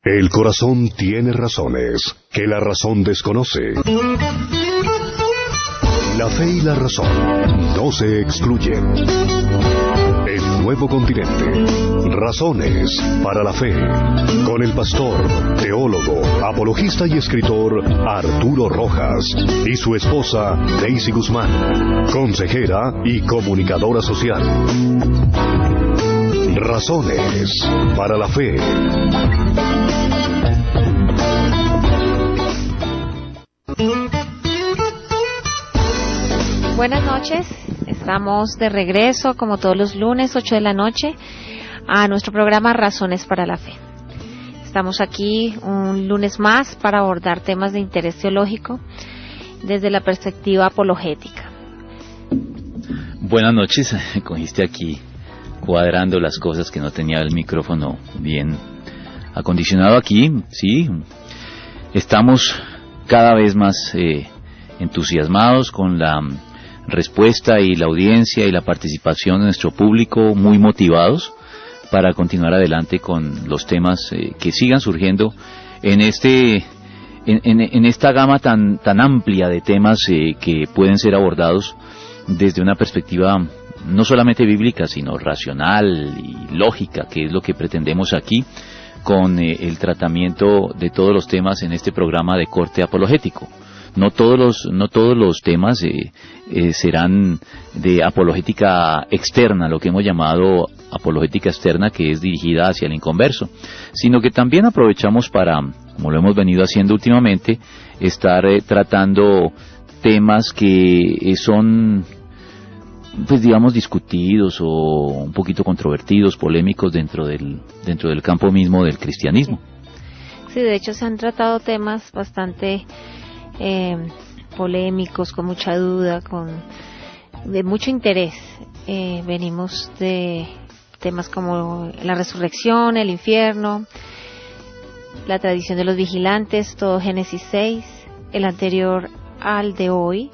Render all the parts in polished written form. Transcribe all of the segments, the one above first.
El corazón tiene razones que la razón desconoce. La fe y la razón no se excluyen. El nuevo continente. Razones para la fe. Con el pastor, teólogo, apologista y escritor Arturo Rojas y su esposa Daisy Guzmán, consejera y comunicadora social. Razones para la fe. Buenas noches, estamos de regreso como todos los lunes, 8 de la noche, a nuestro programa Razones para la Fe. Estamos aquí un lunes más para abordar temas de interés teológico desde la perspectiva apologética. Buenas noches, cogiste aquí cuadrando las cosas que no tenía el micrófono bien acondicionado aquí, sí. Estamos cada vez más entusiasmados con la respuesta y la audiencia y la participación de nuestro público, muy motivados para continuar adelante con los temas que sigan surgiendo en esta gama tan amplia de temas que pueden ser abordados desde una perspectiva no solamente bíblica, sino racional y lógica, que es lo que pretendemos aquí con el tratamiento de todos los temas en este programa de corte apologético. No todos los temas serán de apologética externa, lo que hemos llamado apologética externa, que es dirigida hacia el inconverso, sino que también aprovechamos para, como lo hemos venido haciendo últimamente, estar tratando temas que son, pues digamos, discutidos o un poquito controvertidos, polémicos dentro del campo mismo del cristianismo. Sí, de hecho se han tratado temas bastante polémicos, con mucha duda, de mucho interés. Venimos de temas como la resurrección, el infierno, la tradición de los vigilantes, todo Génesis 6, el anterior al de hoy.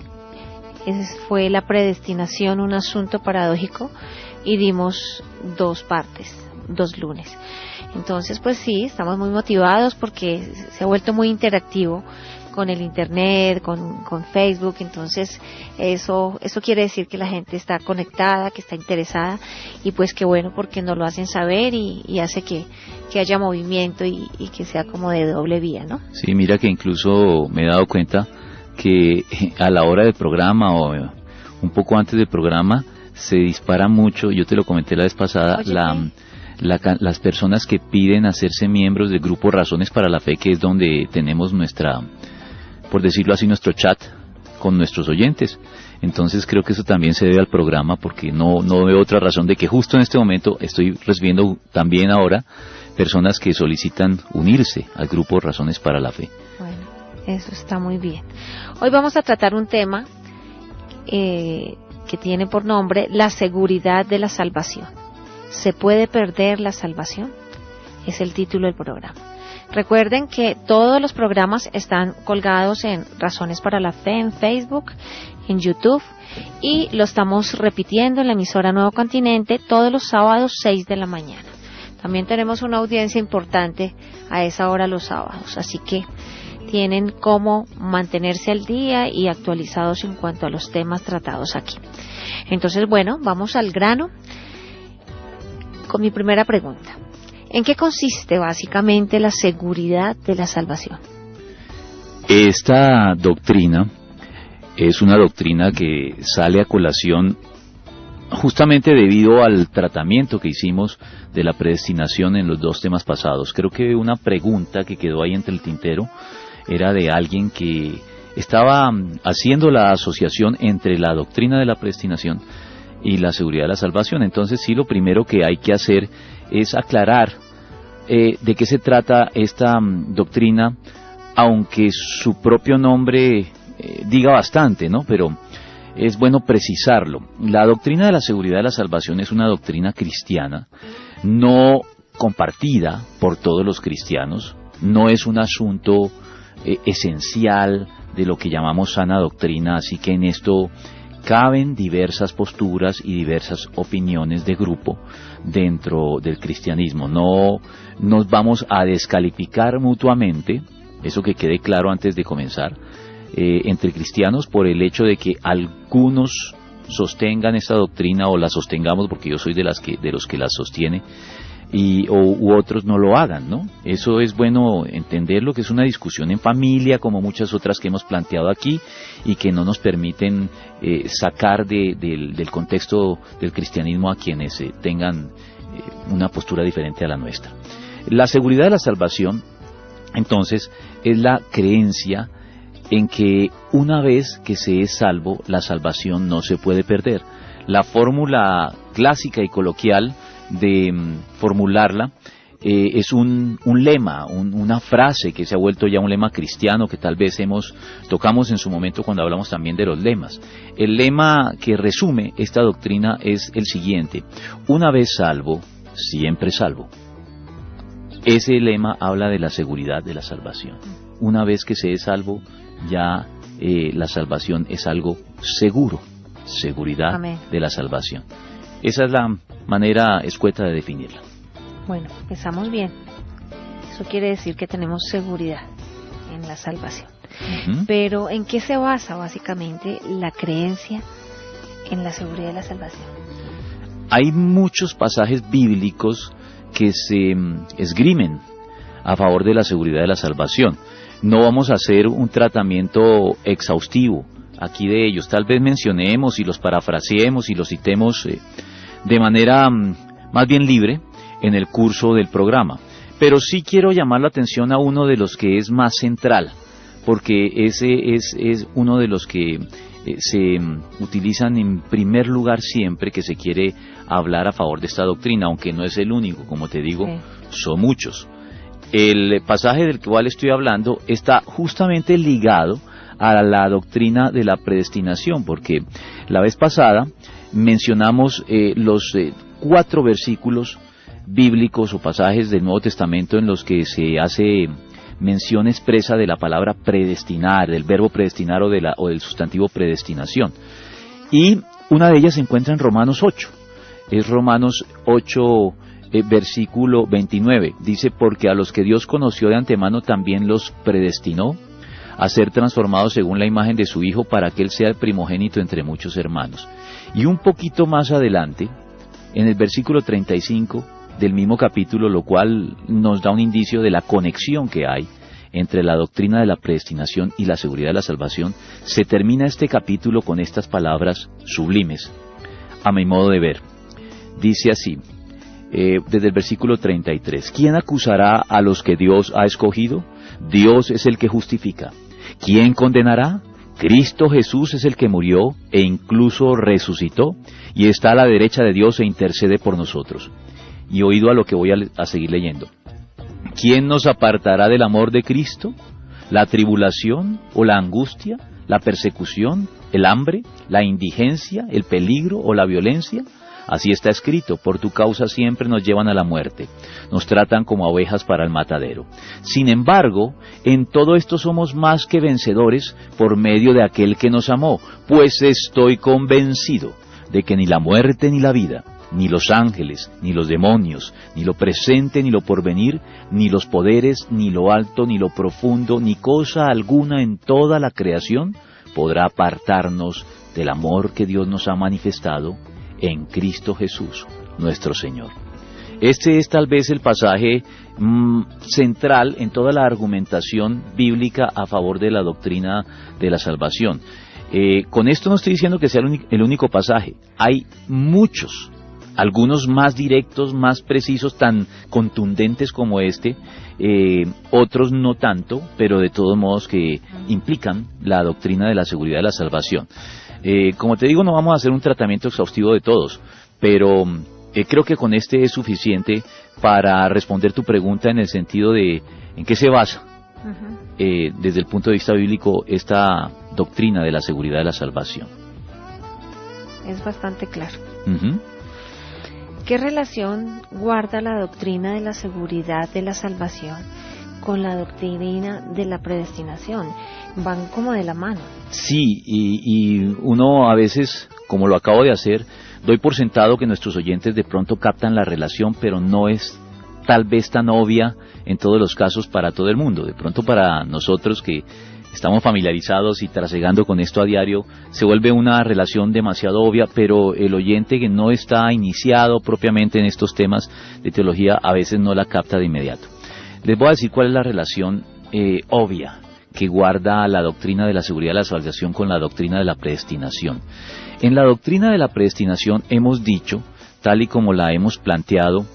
Ese fue la predestinación, un asunto paradójico, y dimos 2 partes, 2 lunes. Entonces, pues sí, estamos muy motivados porque se ha vuelto muy interactivo con el internet, con Facebook. Entonces eso quiere decir que la gente está conectada, que está interesada, y pues qué bueno, porque nos lo hacen saber y hace que haya movimiento y que sea como de doble vía, ¿no? Sí, mira que incluso me he dado cuenta que a la hora del programa o un poco antes del programa se dispara mucho. Yo te lo comenté la vez pasada. Oye, las personas que piden hacerse miembros del grupo Razones para la Fe, que es donde tenemos nuestra, por decirlo así, nuestro chat con nuestros oyentes. Entonces creo que eso también se debe al programa, porque no veo otra razón de que justo en este momento estoy recibiendo también ahora personas que solicitan unirse al grupo Razones para la Fe. Bueno, eso está muy bien. Hoy vamos a tratar un tema que tiene por nombre la seguridad de la salvación. ¿Se puede perder la salvación? Es el título del programa. Recuerden que todos los programas están colgados en Razones para la Fe en Facebook, en YouTube, y lo estamos repitiendo en la emisora Nuevo Continente todos los sábados 6 de la mañana. También tenemos una audiencia importante a esa hora los sábados, así que tienen cómo mantenerse al día y actualizados en cuanto a los temas tratados aquí. Entonces, bueno, vamos al grano con mi primera pregunta. ¿En qué consiste básicamente la seguridad de la salvación? Esta doctrina es una doctrina que sale a colación justamente debido al tratamiento que hicimos de la predestinación en los 2 temas pasados. Creo que una pregunta que quedó ahí entre el tintero era de alguien que estaba haciendo la asociación entre la doctrina de la predestinación y la seguridad de la salvación. Entonces sí, lo primero que hay que hacer es aclarar de qué se trata esta doctrina, aunque su propio nombre diga bastante, ¿no? Pero es bueno precisarlo. La doctrina de la seguridad de la salvación es una doctrina cristiana, no compartida por todos los cristianos, no es un asunto esencial de lo que llamamos sana doctrina, así que en esto caben diversas posturas y diversas opiniones de grupo dentro del cristianismo. No nos vamos a descalificar mutuamente, eso que quede claro antes de comenzar, entre cristianos por el hecho de que algunos sostengan esta doctrina o la sostengamos, porque yo soy de los que la sostiene, u otros no lo hagan, ¿no? Eso es bueno entenderlo, que es una discusión en familia, como muchas otras que hemos planteado aquí, y que no nos permiten sacar del contexto del cristianismo a quienes tengan una postura diferente a la nuestra. La seguridad de la salvación, entonces, es la creencia en que una vez que se es salvo, la salvación no se puede perder. La fórmula clásica y coloquial de formularla es un lema, una frase que se ha vuelto ya un lema cristiano, que tal vez tocamos en su momento cuando hablamos también de los lemas. El lema que resume esta doctrina es el siguiente: una vez salvo, siempre salvo. Ese lema habla de la seguridad de la salvación. Una vez que se es salvo, ya la salvación es algo seguro, seguridad Amén. De la salvación. Esa es la manera escueta de definirla. Bueno, empezamos bien. Eso quiere decir que tenemos seguridad en la salvación. Uh-huh. Pero ¿en qué se basa básicamente la creencia en la seguridad de la salvación? Hay muchos pasajes bíblicos que se esgrimen a favor de la seguridad de la salvación. No vamos a hacer un tratamiento exhaustivo aquí de ellos. Tal vez mencionemos y los parafraseemos y los citemos de manera más bien libre en el curso del programa. Pero sí quiero llamar la atención a uno de los que es más central, porque ese es uno de los que se utilizan en primer lugar siempre que se quiere hablar a favor de esta doctrina, aunque no es el único, como te digo, son muchos. El pasaje del cual estoy hablando está justamente ligado a la doctrina de la predestinación, porque la vez pasada mencionamos los 4 versículos bíblicos o pasajes del Nuevo Testamento en los que se hace mención expresa de la palabra predestinar, del verbo predestinar o del sustantivo predestinación. Y una de ellas se encuentra en Romanos 8. Es Romanos 8, versículo 29. Dice: porque a los que Dios conoció de antemano también los predestinó a ser transformados según la imagen de su Hijo, para que Él sea el primogénito entre muchos hermanos. Y un poquito más adelante, en el versículo 35 del mismo capítulo, lo cual nos da un indicio de la conexión que hay entre la doctrina de la predestinación y la seguridad de la salvación, se termina este capítulo con estas palabras sublimes, a mi modo de ver. Dice así, desde el versículo 33, ¿quién acusará a los que Dios ha escogido? Dios es el que justifica. ¿Quién condenará? Cristo Jesús es el que murió e incluso resucitó y está a la derecha de Dios e intercede por nosotros. Y oído a lo que voy a seguir leyendo. ¿Quién nos apartará del amor de Cristo? ¿La tribulación o la angustia? ¿La persecución? ¿El hambre? ¿La indigencia? ¿El peligro o la violencia? Así está escrito: por tu causa siempre nos llevan a la muerte, nos tratan como a ovejas para el matadero. Sin embargo, en todo esto somos más que vencedores por medio de aquel que nos amó, pues estoy convencido de que ni la muerte ni la vida, ni los ángeles, ni los demonios, ni lo presente ni lo porvenir, ni los poderes, ni lo alto, ni lo profundo, ni cosa alguna en toda la creación podrá apartarnos del amor que Dios nos ha manifestado en Cristo Jesús, nuestro Señor. Este es tal vez el pasaje central en toda la argumentación bíblica a favor de la doctrina de la salvación. Con esto no estoy diciendo que sea el único pasaje. Hay muchos, algunos más directos, más precisos, tan contundentes como este, otros no tanto, pero de todos modos que implican la doctrina de la seguridad de la salvación. Como te digo, no vamos a hacer un tratamiento exhaustivo de todos, pero creo que con este es suficiente para responder tu pregunta en el sentido de en qué se basa desde el punto de vista bíblico esta doctrina de la seguridad de la salvación. Es bastante claro. ¿Qué relación guarda la doctrina de la seguridad de la salvación con la doctrina de la predestinación? Van como de la mano. Sí, y uno a veces, como lo acabo de hacer, doy por sentado que nuestros oyentes de pronto captan la relación, pero no es tal vez tan obvia en todos los casos para todo el mundo. De pronto para nosotros que estamos familiarizados y trasegando con esto a diario, se vuelve una relación demasiado obvia, pero el oyente que no está iniciado propiamente en estos temas de teología a veces no la capta de inmediato. Les voy a decir cuál es la relación obvia que guarda la doctrina de la seguridad de la salvación con la doctrina de la predestinación. En la doctrina de la predestinación hemos dicho, tal y como la hemos planteado,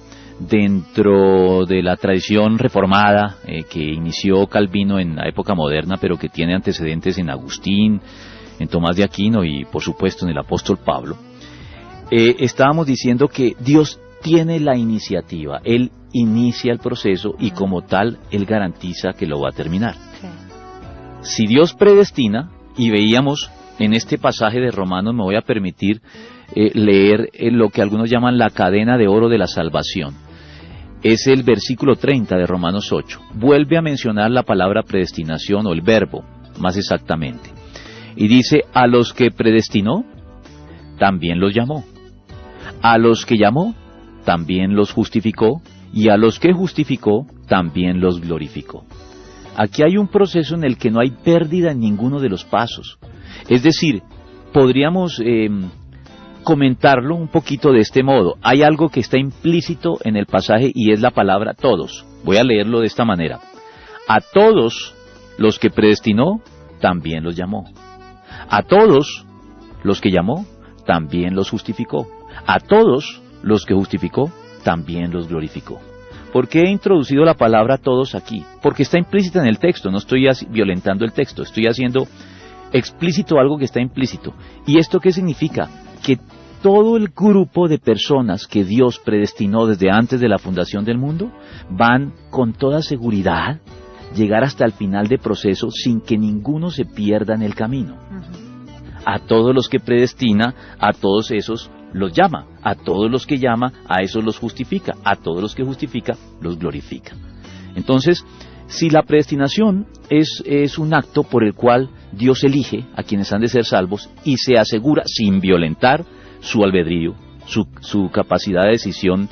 dentro de la tradición reformada que inició Calvino en la época moderna, pero que tiene antecedentes en Agustín, en Tomás de Aquino y por supuesto en el apóstol Pablo, estábamos diciendo que Dios tiene la iniciativa, Él inicia el proceso y como tal Él garantiza que lo va a terminar. Si Dios predestina, y veíamos en este pasaje de Romanos, me voy a permitir leer lo que algunos llaman la cadena de oro de la salvación. Es el versículo 30 de Romanos 8. Vuelve a mencionar la palabra predestinación, o el verbo, más exactamente. Y dice, a los que predestinó, también los llamó. A los que llamó, también los justificó. Y a los que justificó, también los glorificó. Aquí hay un proceso en el que no hay pérdida en ninguno de los pasos. Es decir, podríamos comentarlo un poquito de este modo. Hay algo que está implícito en el pasaje y es la palabra todos. Voy a leerlo de esta manera. A todos los que predestinó, también los llamó. A todos los que llamó, también los justificó. A todos los que justificó, también los glorificó. ¿Por qué he introducido la palabra todos aquí? Porque está implícita en el texto, no estoy violentando el texto, estoy haciendo explícito algo que está implícito. ¿Y esto qué significa? Que todo el grupo de personas que Dios predestinó desde antes de la fundación del mundo van con toda seguridad llegar hasta el final del proceso sin que ninguno se pierda en el camino. A todos los que predestina, a todos esos los llama, a todos los que llama, a esos los justifica, a todos los que justifica, los glorifica. Entonces, si la predestinación es un acto por el cual Dios elige a quienes han de ser salvos y se asegura, sin violentar su albedrío, su capacidad de decisión,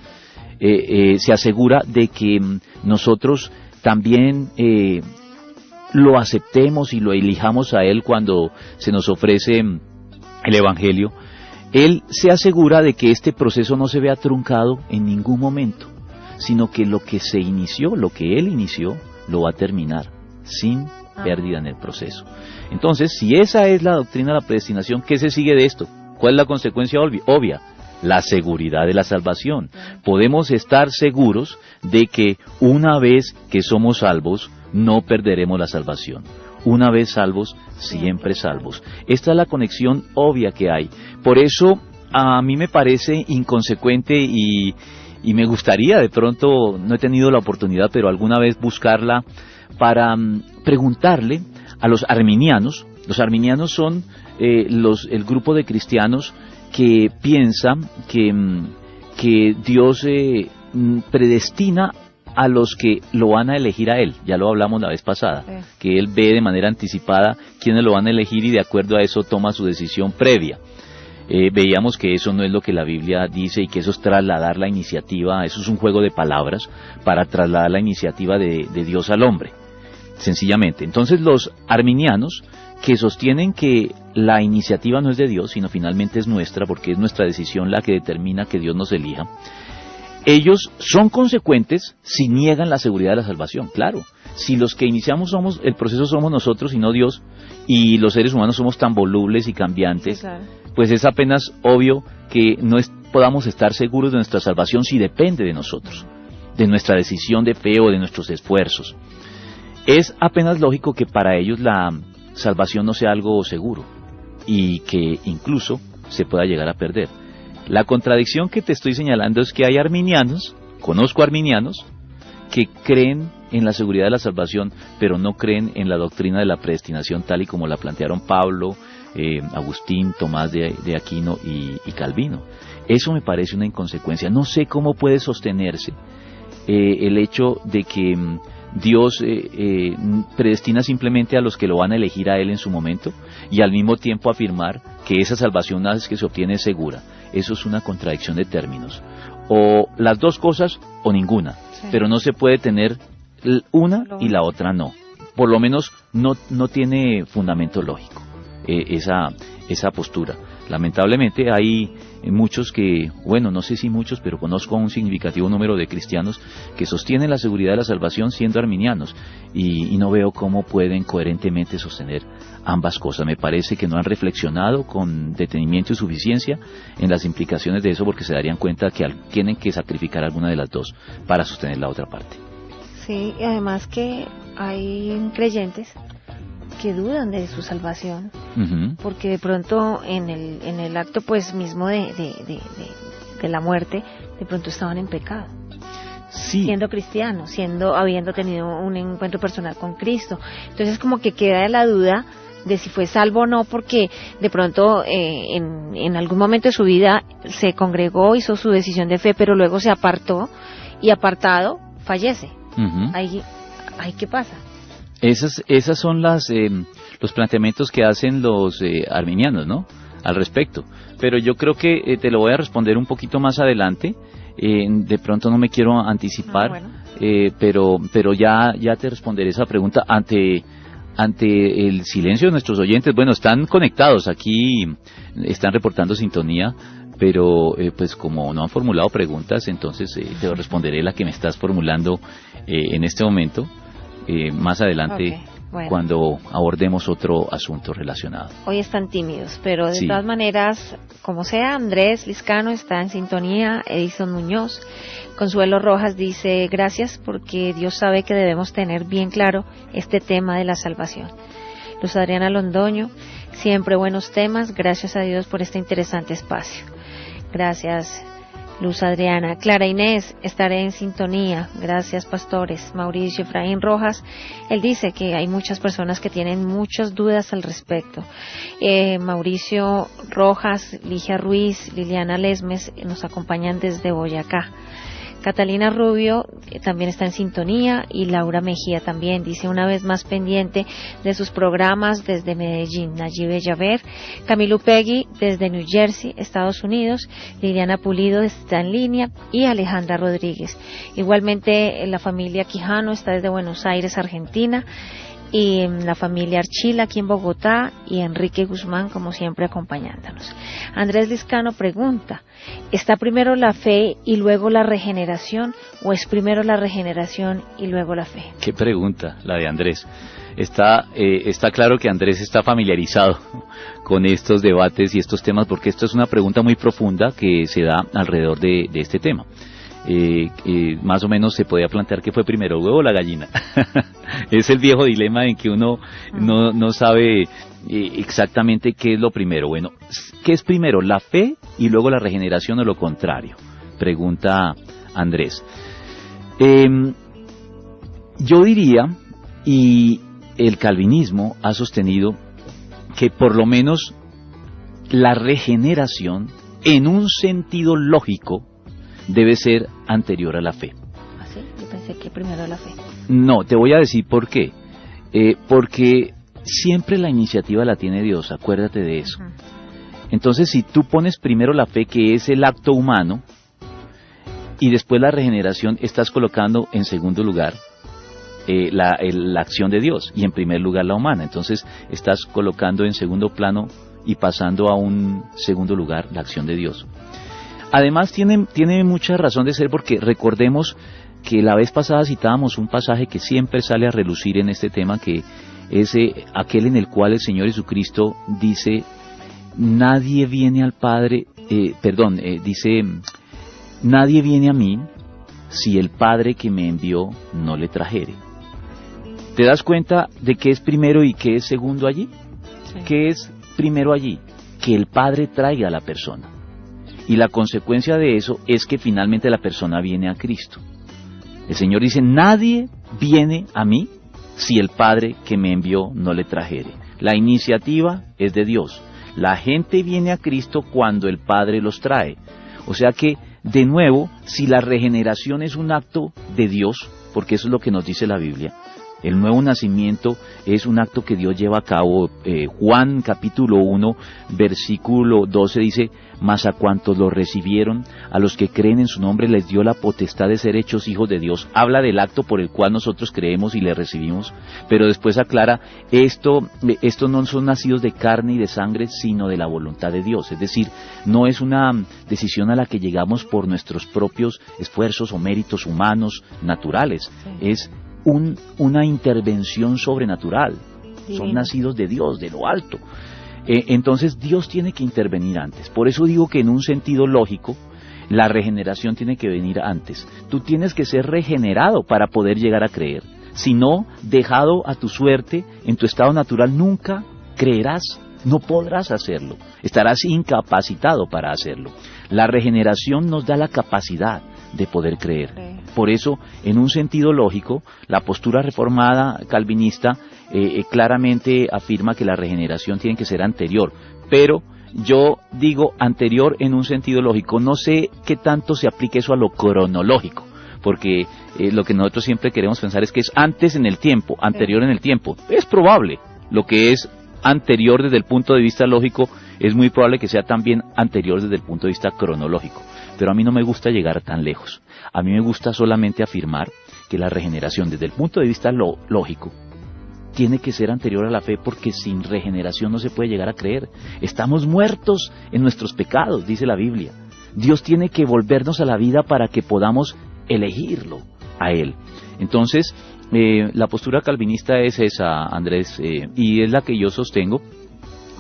se asegura de que nosotros también lo aceptemos y lo elijamos a Él cuando se nos ofrece el Evangelio. Él se asegura de que este proceso no se vea truncado en ningún momento, sino que lo que se inició, lo que Él inició, lo va a terminar sin pérdida en el proceso. Entonces, si esa es la doctrina de la predestinación, ¿qué se sigue de esto? ¿Cuál es la consecuencia obvia? La seguridad de la salvación. Podemos estar seguros de que una vez que somos salvos, no perderemos la salvación. Una vez salvos, siempre salvos. Esta es la conexión obvia que hay. Por eso, a mí me parece inconsecuente y me gustaría, de pronto, no he tenido la oportunidad, pero alguna vez buscarla para preguntarle a los arminianos. Los arminianos son el grupo de cristianos que piensan que Dios predestina a los que lo van a elegir a Él. Ya lo hablamos la vez pasada, que Él ve de manera anticipada quiénes lo van a elegir y de acuerdo a eso toma su decisión previa. Veíamos que eso no es lo que la Biblia dice y que eso es trasladar la iniciativa, eso es un juego de palabras para trasladar la iniciativa de Dios al hombre, sencillamente. Entonces los arminianos, que sostienen que la iniciativa no es de Dios, sino finalmente es nuestra, porque es nuestra decisión la que determina que Dios nos elija, ellos son consecuentes si niegan la seguridad de la salvación. Claro, si los que iniciamos el proceso somos nosotros y no Dios, y los seres humanos somos tan volubles y cambiantes, claro, pues es apenas obvio que no podamos estar seguros de nuestra salvación si depende de nosotros, de nuestra decisión de fe o de nuestros esfuerzos. Es apenas lógico que para ellos la salvación no sea algo seguro y que incluso se pueda llegar a perder. La contradicción que te estoy señalando es que hay arminianos, conozco arminianos, que creen en la seguridad de la salvación, pero no creen en la doctrina de la predestinación tal y como la plantearon Pablo, Agustín, Tomás de Aquino y Calvino. Eso me parece una inconsecuencia. No sé cómo puede sostenerse el hecho de que Dios predestina simplemente a los que lo van a elegir a Él en su momento, y al mismo tiempo afirmar que esa salvación una vez que se obtiene es segura. Eso es una contradicción de términos. O las dos cosas o ninguna, sí. Pero no se puede tener una y la otra no. Por lo menos no tiene fundamento lógico esa postura. Lamentablemente hay muchos que, bueno, no sé si muchos, pero conozco un significativo número de cristianos que sostienen la seguridad de la salvación siendo arminianos, y no veo cómo pueden coherentemente sostener ambas cosas. Me parece que no han reflexionado con detenimiento y suficiencia en las implicaciones de eso, porque se darían cuenta que tienen que sacrificar alguna de las dos para sostener la otra parte. Sí, y además que hay creyentes que dudan de su salvación, porque de pronto en el acto pues mismo de la muerte, de pronto estaban en pecado, sí, siendo cristianos, habiendo tenido un encuentro personal con Cristo. Entonces como que queda la duda de si fue salvo o no, porque de pronto en algún momento de su vida se congregó, hizo su decisión de fe, pero luego se apartó, y apartado fallece. Ahí ¿qué pasa? Esas son los planteamientos que hacen los arminianos, ¿no?, al respecto. Pero yo creo que te lo voy a responder un poquito más adelante. De pronto no me quiero anticipar, pero ya te responderé esa pregunta ante el silencio de nuestros oyentes. Bueno, están conectados aquí, están reportando sintonía, pero pues como no han formulado preguntas, entonces te responderé la que me estás formulando en este momento. Más adelante, bueno, cuando abordemos otro asunto relacionado. Hoy están tímidos, pero de todas maneras, como sea, Andrés Liscano está en sintonía, Edison Muñoz, Consuelo Rojas dice: gracias, porque Dios sabe que debemos tener bien claro este tema de la salvación. Luz Adriana Londoño: siempre buenos temas, gracias a Dios por este interesante espacio. Gracias, Luz Adriana. Clara Inés: estaré en sintonía. Gracias, pastores. Mauricio Efraín Rojas, él dice que hay muchas personas que tienen muchas dudas al respecto. Mauricio Rojas, Ligia Ruiz, Liliana Lesmes nos acompañan desde Boyacá. Catalina Rubio también está en sintonía, y Laura Mejía también dice: una vez más pendiente de sus programas desde Medellín. Nayib Bellaver, Camilo Peggy desde New Jersey, Estados Unidos, Liliana Pulido está en línea, y Alejandra Rodríguez. Igualmente la familia Quijano está desde Buenos Aires, Argentina, y la familia Archila aquí en Bogotá, y Enrique Guzmán como siempre acompañándonos. Andrés Liscano pregunta: ¿está primero la fe y luego la regeneración, o es primero la regeneración y luego la fe? Qué pregunta la de Andrés. Está claro que Andrés está familiarizado con estos debates y estos temas, porque esto es una pregunta muy profunda que se da alrededor de este tema. Más o menos se podía plantear que fue primero el huevo o la gallina. Es el viejo dilema en que uno no sabe exactamente qué es lo primero. Bueno, ¿qué es primero, la fe y luego la regeneración, o lo contrario?, pregunta Andrés. Yo diría, y el calvinismo ha sostenido, que por lo menos la regeneración, en un sentido lógico, debe ser anterior a la fe. ¿Ah, sí? Yo pensé que primero la fe. No, te voy a decir por qué. Porque siempre la iniciativa la tiene Dios, acuérdate de eso. Entonces, si tú pones primero la fe, que es el acto humano, y después la regeneración, estás colocando en segundo lugar la acción de Dios, y en primer lugar la humana. Entonces, estás colocando en segundo plano y pasando a un segundo lugar la acción de Dios. Además tiene mucha razón de ser, porque recordemos que la vez pasada citábamos un pasaje que siempre sale a relucir en este tema, que es aquel en el cual el Señor Jesucristo dice: nadie viene al Padre, dice: nadie viene a mí si el Padre que me envió no le trajere. ¿Te das cuenta de qué es primero y qué es segundo allí? Sí. ¿Qué es primero allí? Que el Padre traiga a la persona. Y la consecuencia de eso es que finalmente la persona viene a Cristo. El Señor dice: nadie viene a mí si el Padre que me envió no le trajere. La iniciativa es de Dios. La gente viene a Cristo cuando el Padre los trae. O sea que, de nuevo, si la regeneración es un acto de Dios, porque eso es lo que nos dice la Biblia. El nuevo nacimiento es un acto que Dios lleva a cabo. Juan capítulo 1, versículo 12 dice: mas a cuantos lo recibieron, a los que creen en su nombre, les dio la potestad de ser hechos hijos de Dios. Habla del acto por el cual nosotros creemos y le recibimos, pero después aclara, esto no son nacidos de carne y de sangre, sino de la voluntad de Dios. Es decir, no es una decisión a la que llegamos por nuestros propios esfuerzos o méritos humanos, naturales. Sí. Es una intervención sobrenatural. Sí. Son nacidos de Dios, de lo alto. Entonces Dios tiene que intervenir antes. Por eso digo que en un sentido lógico, la regeneración tiene que venir antes. Tú tienes que ser regenerado para poder llegar a creer. Si no, dejado a tu suerte, en tu estado natural, nunca creerás, no podrás hacerlo. Estarás incapacitado para hacerlo. La regeneración nos da la capacidad de poder creer. Por eso, en un sentido lógico, la postura reformada calvinista claramente afirma que la regeneración tiene que ser anterior, pero yo digo anterior en un sentido lógico. No sé qué tanto se aplique eso a lo cronológico, porque lo que nosotros siempre queremos pensar es que es antes en el tiempo, anterior en el tiempo. Es probable. Lo que es anterior desde el punto de vista lógico es muy probable que sea también anterior desde el punto de vista cronológico. Pero a mí no me gusta llegar tan lejos. A mí me gusta solamente afirmar que la regeneración desde el punto de vista lógico tiene que ser anterior a la fe, porque sin regeneración no se puede llegar a creer. Estamos muertos en nuestros pecados, dice la Biblia. Dios tiene que volvernos a la vida para que podamos elegirlo a Él. Entonces, la postura calvinista es esa, Andrés, y es la que yo sostengo.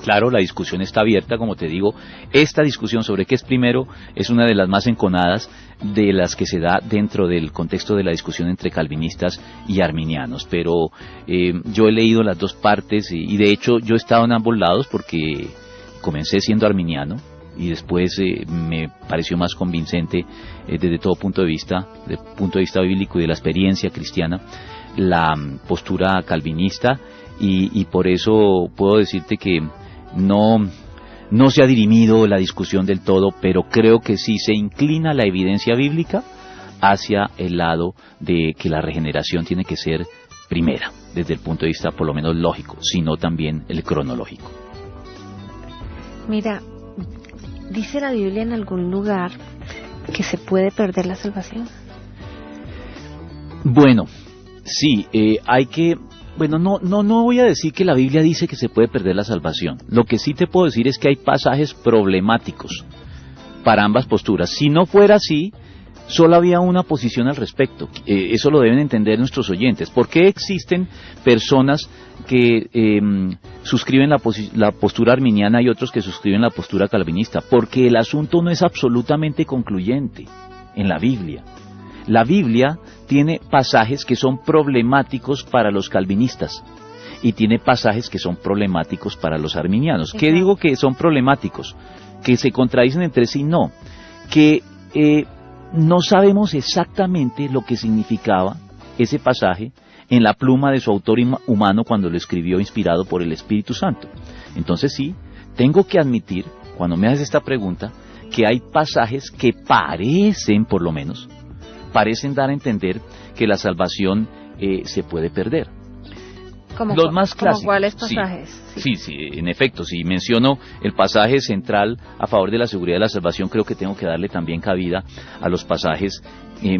Claro, la discusión está abierta, como te digo. Esta discusión sobre qué es primero es una de las más enconadas de las que se da dentro del contexto de la discusión entre calvinistas y arminianos. Pero yo he leído las dos partes y de hecho yo he estado en ambos lados, porque comencé siendo arminiano y después me pareció más convincente desde todo punto de vista bíblico y de la experiencia cristiana, la postura calvinista, y por eso puedo decirte que no se ha dirimido la discusión del todo, pero creo que sí se inclina la evidencia bíblica hacia el lado de que la regeneración tiene que ser primera, desde el punto de vista por lo menos lógico, sino también el cronológico. Mira, dice la Biblia en algún lugar que se puede perder la salvación. Bueno, sí, hay que... Bueno, no voy a decir que la Biblia dice que se puede perder la salvación. Lo que sí te puedo decir es que hay pasajes problemáticos para ambas posturas. Si no fuera así, solo había una posición al respecto. Eso lo deben entender nuestros oyentes. ¿Por qué existen personas que suscriben la postura arminiana y otros que suscriben la postura calvinista? Porque el asunto no es absolutamente concluyente en la Biblia. La Biblia tiene pasajes que son problemáticos para los calvinistas y tiene pasajes que son problemáticos para los arminianos. ¿Qué digo que son problemáticos? ¿Que se contradicen entre sí? No. Que no sabemos exactamente lo que significaba ese pasaje en la pluma de su autor humano cuando lo escribió inspirado por el Espíritu Santo. Entonces sí, tengo que admitir, cuando me haces esta pregunta, que hay pasajes que parecen, por lo menos, parecen dar a entender que la salvación se puede perder. Los más clásicos. ¿Cuáles pasajes? Sí, en efecto, si menciono el pasaje central a favor de la seguridad de la salvación, creo que tengo que darle también cabida a los pasajes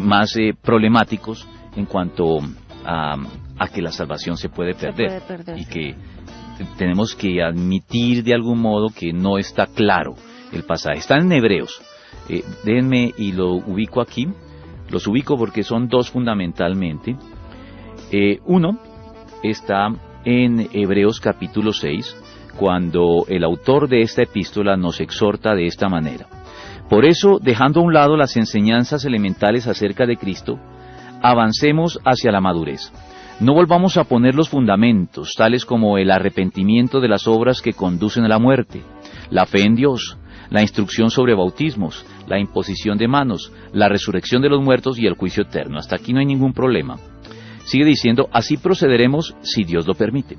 más problemáticos en cuanto a que la salvación se puede perder, y que tenemos que admitir de algún modo que no está claro el pasaje. Están en Hebreos. Déjenme y lo ubico aquí. Los ubico porque son dos fundamentalmente. Uno está en Hebreos capítulo 6, cuando el autor de esta epístola nos exhorta de esta manera: por eso, dejando a un lado las enseñanzas elementales acerca de Cristo, avancemos hacia la madurez. No volvamos a poner los fundamentos, tales como el arrepentimiento de las obras que conducen a la muerte, la fe en Dios, la instrucción sobre bautismos, la imposición de manos, la resurrección de los muertos y el juicio eterno. Hasta aquí no hay ningún problema. Sigue diciendo: así procederemos si Dios lo permite.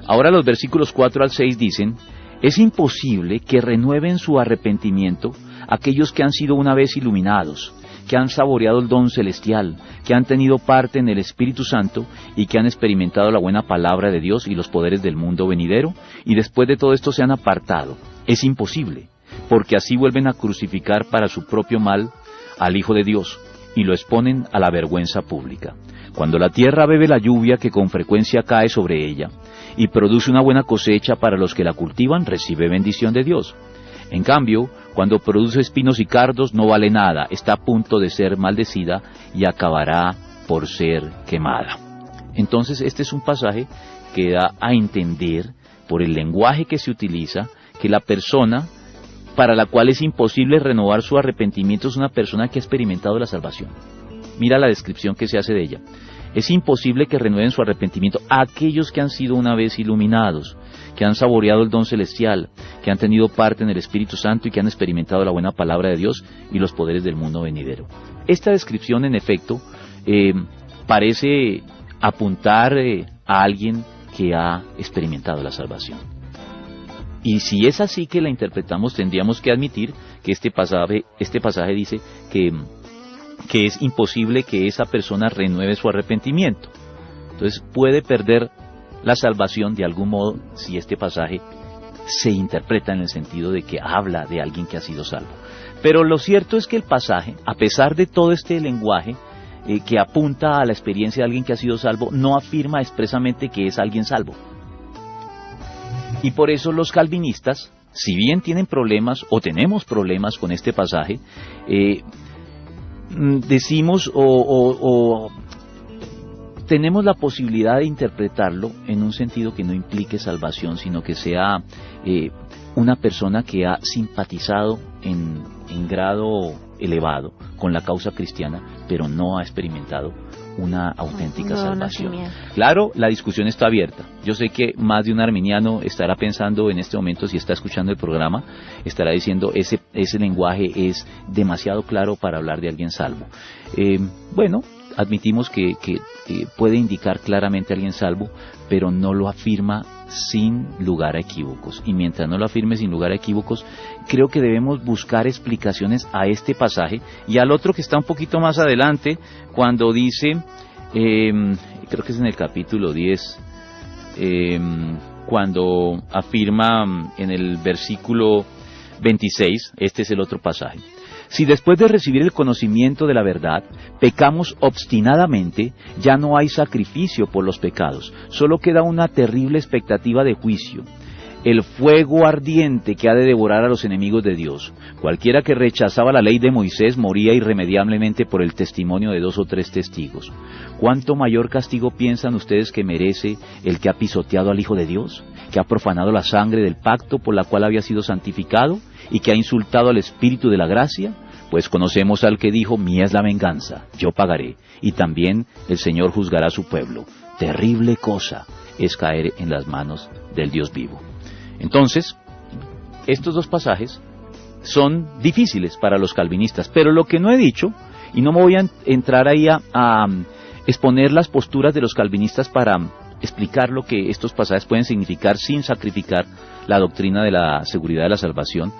Ahora los versículos 4 al 6 dicen: es imposible que renueven su arrepentimiento aquellos que han sido una vez iluminados, que han saboreado el don celestial, que han tenido parte en el Espíritu Santo y que han experimentado la buena palabra de Dios y los poderes del mundo venidero, y después de todo esto se han apartado. Es imposible, porque así vuelven a crucificar para su propio mal al Hijo de Dios y lo exponen a la vergüenza pública. Cuando la tierra bebe la lluvia que con frecuencia cae sobre ella y produce una buena cosecha para los que la cultivan, recibe bendición de Dios. En cambio, cuando produce espinos y cardos no vale nada, está a punto de ser maldecida y acabará por ser quemada. Entonces este es un pasaje que da a entender, por el lenguaje que se utiliza, que la persona para la cual es imposible renovar su arrepentimiento es una persona que ha experimentado la salvación. Mira la descripción que se hace de ella. Es imposible que renueven su arrepentimiento a aquellos que han sido una vez iluminados, que han saboreado el don celestial, que han tenido parte en el Espíritu Santo y que han experimentado la buena palabra de Dios y los poderes del mundo venidero. Esta descripción, en efecto, parece apuntar a alguien que ha experimentado la salvación. Y si es así que la interpretamos, tendríamos que admitir que este pasaje dice que es imposible que esa persona renueve su arrepentimiento. Entonces puede perder la salvación de algún modo si este pasaje se interpreta en el sentido de que habla de alguien que ha sido salvo. Pero lo cierto es que el pasaje, a pesar de todo este lenguaje que apunta a la experiencia de alguien que ha sido salvo, no afirma expresamente que es alguien salvo. Y por eso los calvinistas, si bien tienen problemas o tenemos problemas con este pasaje, decimos o tenemos la posibilidad de interpretarlo en un sentido que no implique salvación, sino que sea una persona que ha simpatizado en grado elevado con la causa cristiana, pero no ha experimentado una auténtica salvación. Claro, la discusión está abierta. Yo sé que más de un arminiano estará pensando en este momento, si está escuchando el programa, estará diciendo ese lenguaje es demasiado claro para hablar de alguien salvo. Bueno, admitimos que puede indicar claramente a alguien salvo, pero no lo afirma sin lugar a equívocos. Y mientras no lo afirme sin lugar a equívocos, creo que debemos buscar explicaciones a este pasaje y al otro que está un poquito más adelante, cuando dice, creo que es en el capítulo 10, cuando afirma en el versículo 26, este es el otro pasaje. Si después de recibir el conocimiento de la verdad, pecamos obstinadamente, ya no hay sacrificio por los pecados, solo queda una terrible expectativa de juicio, el fuego ardiente que ha de devorar a los enemigos de Dios. Cualquiera que rechazaba la ley de Moisés moría irremediablemente por el testimonio de 2 o 3 testigos. ¿Cuánto mayor castigo piensan ustedes que merece el que ha pisoteado al Hijo de Dios, que ha profanado la sangre del pacto por la cual había sido santificado, y que ha insultado al Espíritu de la gracia? Pues conocemos al que dijo, mía es la venganza, yo pagaré, y también el Señor juzgará a su pueblo. Terrible cosa es caer en las manos del Dios vivo. Entonces, estos dos pasajes son difíciles para los calvinistas, pero lo que no he dicho, y no me voy a entrar ahí a exponer las posturas de los calvinistas para explicar lo que estos pasajes pueden significar sin sacrificar la doctrina de la seguridad de la salvación,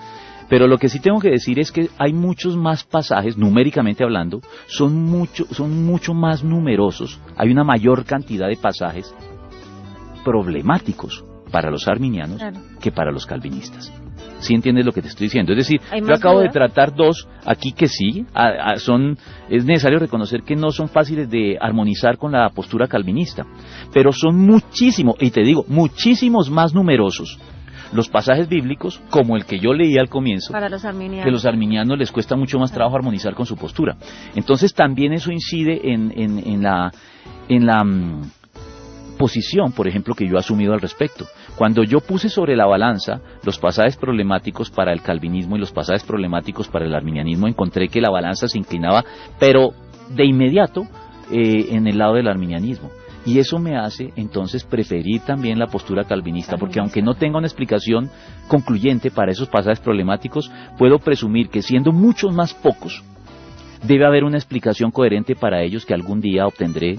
pero lo que sí tengo que decir es que hay muchos más pasajes, numéricamente hablando, son mucho más numerosos, hay una mayor cantidad de pasajes problemáticos para los arminianos, claro, que para los calvinistas. ¿Sí entiendes lo que te estoy diciendo? Es decir, yo acabo de tratar dos aquí que sí, es necesario reconocer que no son fáciles de armonizar con la postura calvinista, pero son muchísimos, y te digo, muchísimos más numerosos los pasajes bíblicos, como el que yo leí al comienzo, para los arminianos, que los arminianos les cuesta mucho más trabajo armonizar con su postura. Entonces también eso incide en la posición, por ejemplo, que yo he asumido al respecto. Cuando yo puse sobre la balanza los pasajes problemáticos para el calvinismo y los pasajes problemáticos para el arminianismo, encontré que la balanza se inclinaba, pero de inmediato, en el lado del arminianismo. Y eso me hace entonces preferir también la postura calvinista, porque aunque no tenga una explicación concluyente para esos pasajes problemáticos, puedo presumir que siendo muchos más pocos, debe haber una explicación coherente para ellos que algún día obtendré,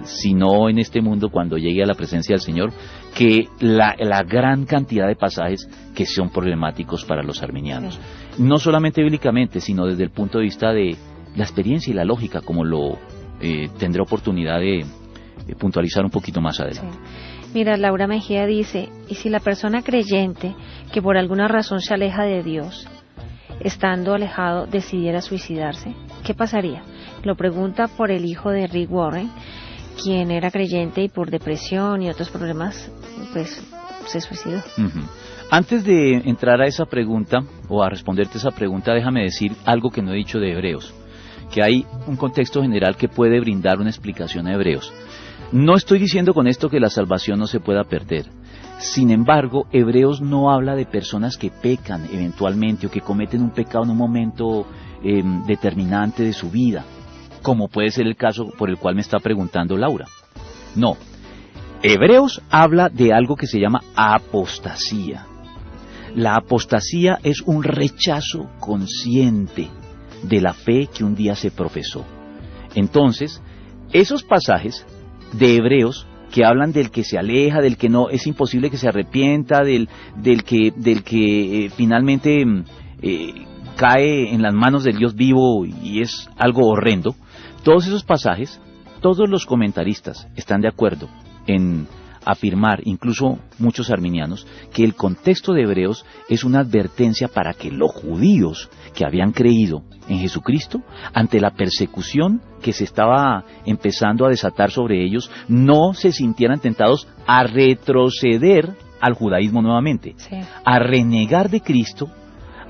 si no en este mundo, cuando llegue a la presencia del Señor, que la gran cantidad de pasajes que son problemáticos para los arminianos. no solamente bíblicamente, sino desde el punto de vista de la experiencia y la lógica, como lo tendré oportunidad de puntualizar un poquito más adelante. Sí. Mira, Laura Mejía dice, ¿y si la persona creyente que por alguna razón se aleja de Dios, estando alejado, decidiera suicidarse? ¿Qué pasaría? Lo pregunta por el hijo de Rick Warren, quien era creyente y por depresión y otros problemas, pues se suicidó. Uh-huh. Antes de entrar a esa pregunta, o a responderte esa pregunta, déjame decir algo que no he dicho de Hebreos, que hay un contexto general que puede brindar una explicación a Hebreos. No estoy diciendo con esto que la salvación no se pueda perder. Sin embargo, Hebreos no habla de personas que pecan eventualmente o que cometen un pecado en un momento determinante de su vida, como puede ser el caso por el cual me está preguntando Laura. No, Hebreos habla de algo que se llama apostasía. La apostasía es un rechazo consciente de la fe que un día se profesó. Entonces, esos pasajes de Hebreos que hablan del que se aleja, del que no es imposible que se arrepienta, del que finalmente cae en las manos del Dios vivo y es algo horrendo, todos esos pasajes, todos los comentaristas están de acuerdo en afirmar, incluso muchos arminianos, que el contexto de Hebreos es una advertencia para que los judíos que habían creído en Jesucristo, ante la persecución que se estaba empezando a desatar sobre ellos, no se sintieran tentados a retroceder al judaísmo nuevamente, sí, a renegar de Cristo,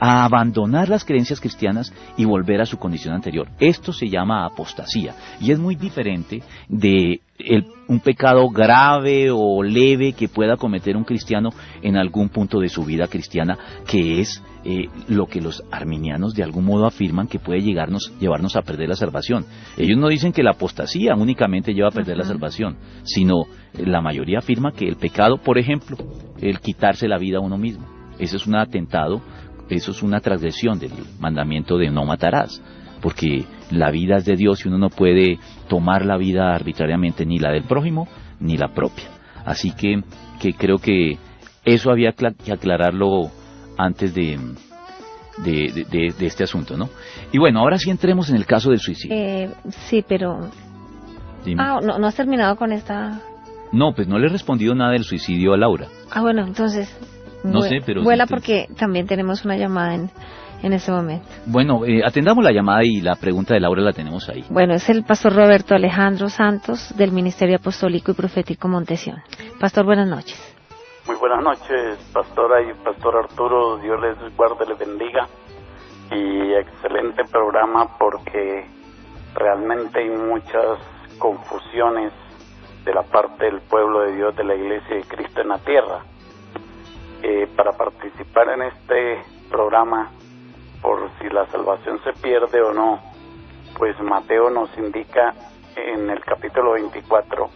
a abandonar las creencias cristianas y volver a su condición anterior. Esto se llama apostasía y es muy diferente de un pecado grave o leve que pueda cometer un cristiano en algún punto de su vida cristiana, que es lo que los arminianos de algún modo afirman que puede llevarnos a perder la salvación. Ellos no dicen que la apostasía únicamente lleva a perder la salvación, sino la mayoría afirma que el pecado, por ejemplo, el quitarse la vida a uno mismo, eso es un atentado. Eso es una transgresión del mandamiento de no matarás, porque la vida es de Dios y uno no puede tomar la vida arbitrariamente, ni la del prójimo ni la propia. Así que creo que eso había que aclararlo antes de este asunto, ¿no? Y bueno, ahora sí entremos en el caso del suicidio. Sí, pero... Dime. ¿No has terminado con esta...? No, pues no le he respondido nada del suicidio a Laura. Bueno, entonces... No sé, pero... Vuela porque también tenemos una llamada en ese momento. Bueno, atendamos la llamada y la pregunta de Laura la tenemos ahí. Bueno, es el pastor Roberto Alejandro Santos del Ministerio Apostólico y Profético Montesión. Pastor, buenas noches. Muy buenas noches, pastora y pastor Arturo. Dios les guarde, les bendiga. Y excelente programa porque realmente hay muchas confusiones de la parte del pueblo de Dios, de la Iglesia de Cristo en la tierra. Para participar en este programa, por si la salvación se pierde o no, pues Mateo nos indica en el capítulo 24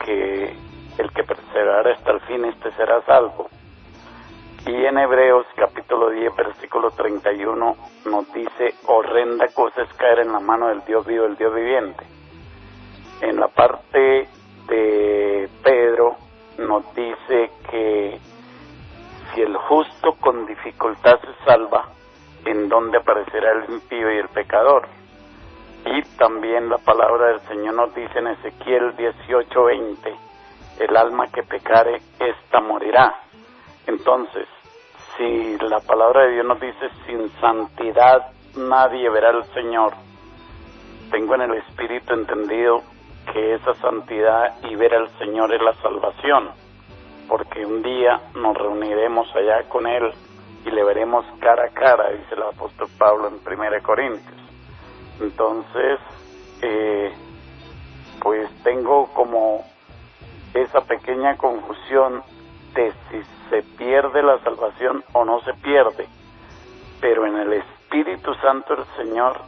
que el que perseverare hasta el fin, este será salvo. Y en Hebreos capítulo 10 versículo 31 nos dice: horrenda cosa es caer en la mano del Dios vivo, el Dios viviente. En la parte de Pedro nos dice que si el justo con dificultad se salva, ¿en dónde aparecerá el impío y el pecador? Y también la palabra del Señor nos dice en Ezequiel 18:20, el alma que pecare, ésta morirá. Entonces, si la palabra de Dios nos dice, sin santidad nadie verá al Señor, tengo en el Espíritu entendido que esa santidad y ver al Señor es la salvación, porque un día nos reuniremos allá con Él y le veremos cara a cara, dice el apóstol Pablo en 1 Corintios. Entonces, pues tengo como esa pequeña confusión de si se pierde la salvación o no se pierde, pero en el Espíritu Santo el Señor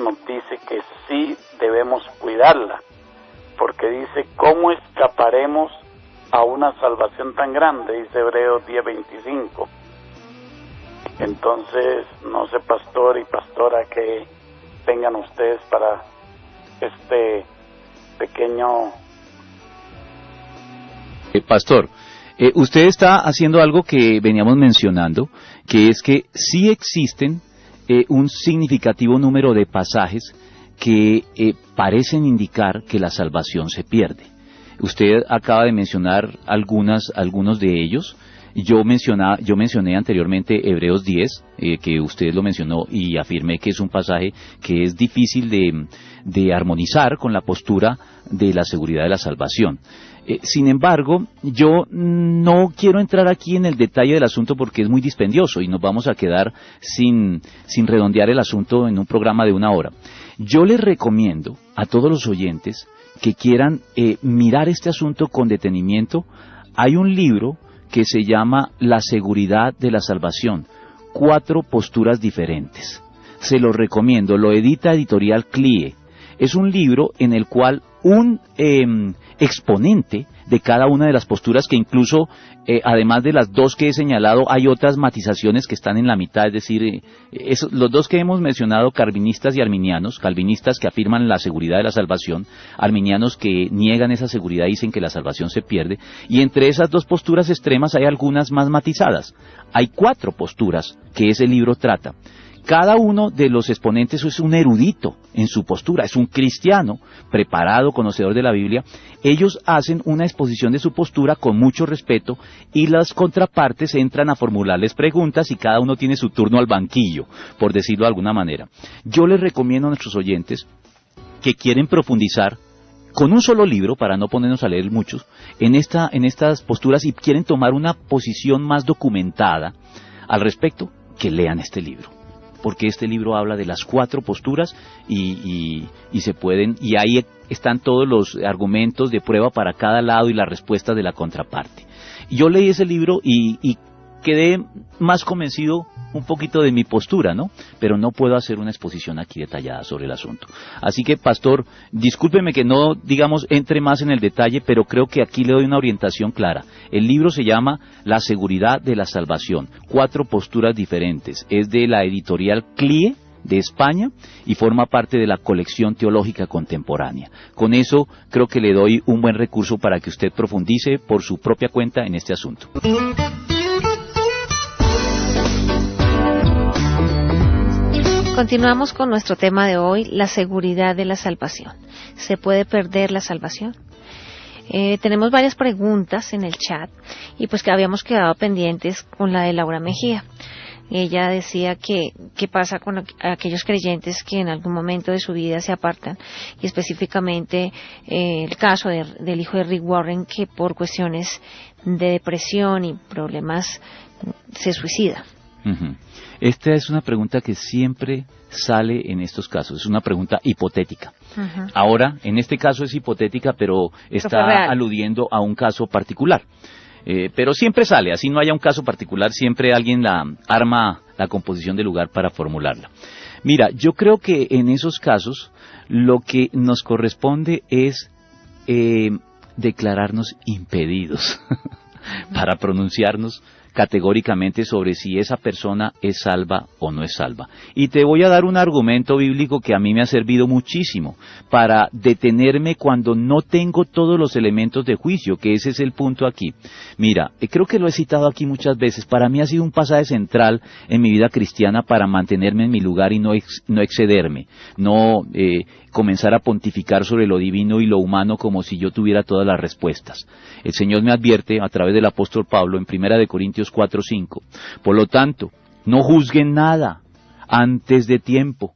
nos dice que sí debemos cuidarla, porque dice, ¿cómo escaparemos a una salvación tan grande? Dice Hebreos 10:25. Entonces, no sé, pastor y pastora, que tengan ustedes para este pequeño... Pastor, usted está haciendo algo que veníamos mencionando, que es que sí existen un significativo número de pasajes que parecen indicar que la salvación se pierde. Usted acaba de mencionar algunos de ellos. Yo mencioné anteriormente Hebreos 10, que usted lo mencionó, y afirmé que es un pasaje que es difícil de armonizar con la postura de la seguridad de la salvación. Sin embargo, yo no quiero entrar aquí en el detalle del asunto porque es muy dispendioso y nos vamos a quedar sin redondear el asunto en un programa de 1 hora. Yo les recomiendo a todos los oyentes que quieran mirar este asunto con detenimiento. Hay un libro que se llama La seguridad de la salvación, 4 posturas diferentes. Se lo recomiendo, lo edita Editorial CLIE. Es un libro en el cual un exponente de cada una de las posturas, que incluso, además de las 2 que he señalado, hay otras matizaciones que están en la mitad, es decir, los 2 que hemos mencionado, calvinistas y arminianos, calvinistas que afirman la seguridad de la salvación, arminianos que niegan esa seguridad y dicen que la salvación se pierde, y entre esas 2 posturas extremas hay algunas más matizadas. Hay 4 posturas que ese libro trata. Cada uno de los exponentes es un erudito en su postura, es un cristiano preparado, conocedor de la Biblia. Ellos hacen una exposición de su postura con mucho respeto y las contrapartes entran a formularles preguntas y cada uno tiene su turno al banquillo, por decirlo de alguna manera. Yo les recomiendo a nuestros oyentes que quieren profundizar con un solo libro, para no ponernos a leer muchos, en estas posturas y quieren tomar una posición más documentada al respecto, que lean este libro. Porque este libro habla de las 4 posturas y ahí están todos los argumentos de prueba para cada lado y la respuesta de la contraparte. Yo leí ese libro y quedé más convencido un poquito de mi postura, ¿no? Pero no puedo hacer una exposición aquí detallada sobre el asunto. Así que, pastor, discúlpeme que no, entre más en el detalle, pero creo que aquí le doy una orientación clara. El libro se llama La seguridad de la salvación, 4 posturas diferentes. Es de la editorial CLIE de España y forma parte de la colección teológica contemporánea. Con eso creo que le doy un buen recurso para que usted profundice por su propia cuenta en este asunto. Continuamos con nuestro tema de hoy, la seguridad de la salvación. ¿Se puede perder la salvación? Tenemos varias preguntas en el chat y pues que habíamos quedado pendientes con la de Laura Mejía. Ella decía que qué pasa con aquellos creyentes que en algún momento de su vida se apartan, y específicamente el caso del hijo de Rick Warren, que por cuestiones de depresión y problemas se suicida. Uh-huh. Esta es una pregunta que siempre sale en estos casos, es una pregunta hipotética. Uh-huh. Ahora, en este caso es hipotética, pero está aludiendo a un caso particular. Pero siempre sale, así no haya un caso particular, siempre alguien arma la composición del lugar para formularla. Mira, yo creo que en esos casos lo que nos corresponde es declararnos impedidos para pronunciarnos categóricamente sobre si esa persona es salva o no es salva. Y te voy a dar un argumento bíblico que a mí me ha servido muchísimo para detenerme cuando no tengo todos los elementos de juicio, que ese es el punto aquí. Mira, creo que lo he citado aquí muchas veces, para mí ha sido un pasaje central en mi vida cristiana para mantenerme en mi lugar y no excederme, no comenzar a pontificar sobre lo divino y lo humano como si yo tuviera todas las respuestas. El Señor me advierte a través del apóstol Pablo en 1 Corintios 4:5. Por lo tanto, no juzguen nada antes de tiempo.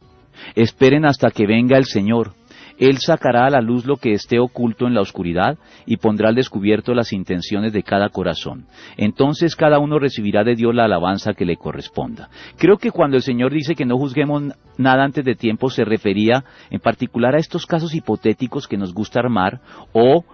Esperen hasta que venga el Señor. Él sacará a la luz lo que esté oculto en la oscuridad y pondrá al descubierto las intenciones de cada corazón. Entonces cada uno recibirá de Dios la alabanza que le corresponda. Creo que cuando el Señor dice que no juzguemos nada antes de tiempo, se refería en particular a estos casos hipotéticos que nos gusta armar o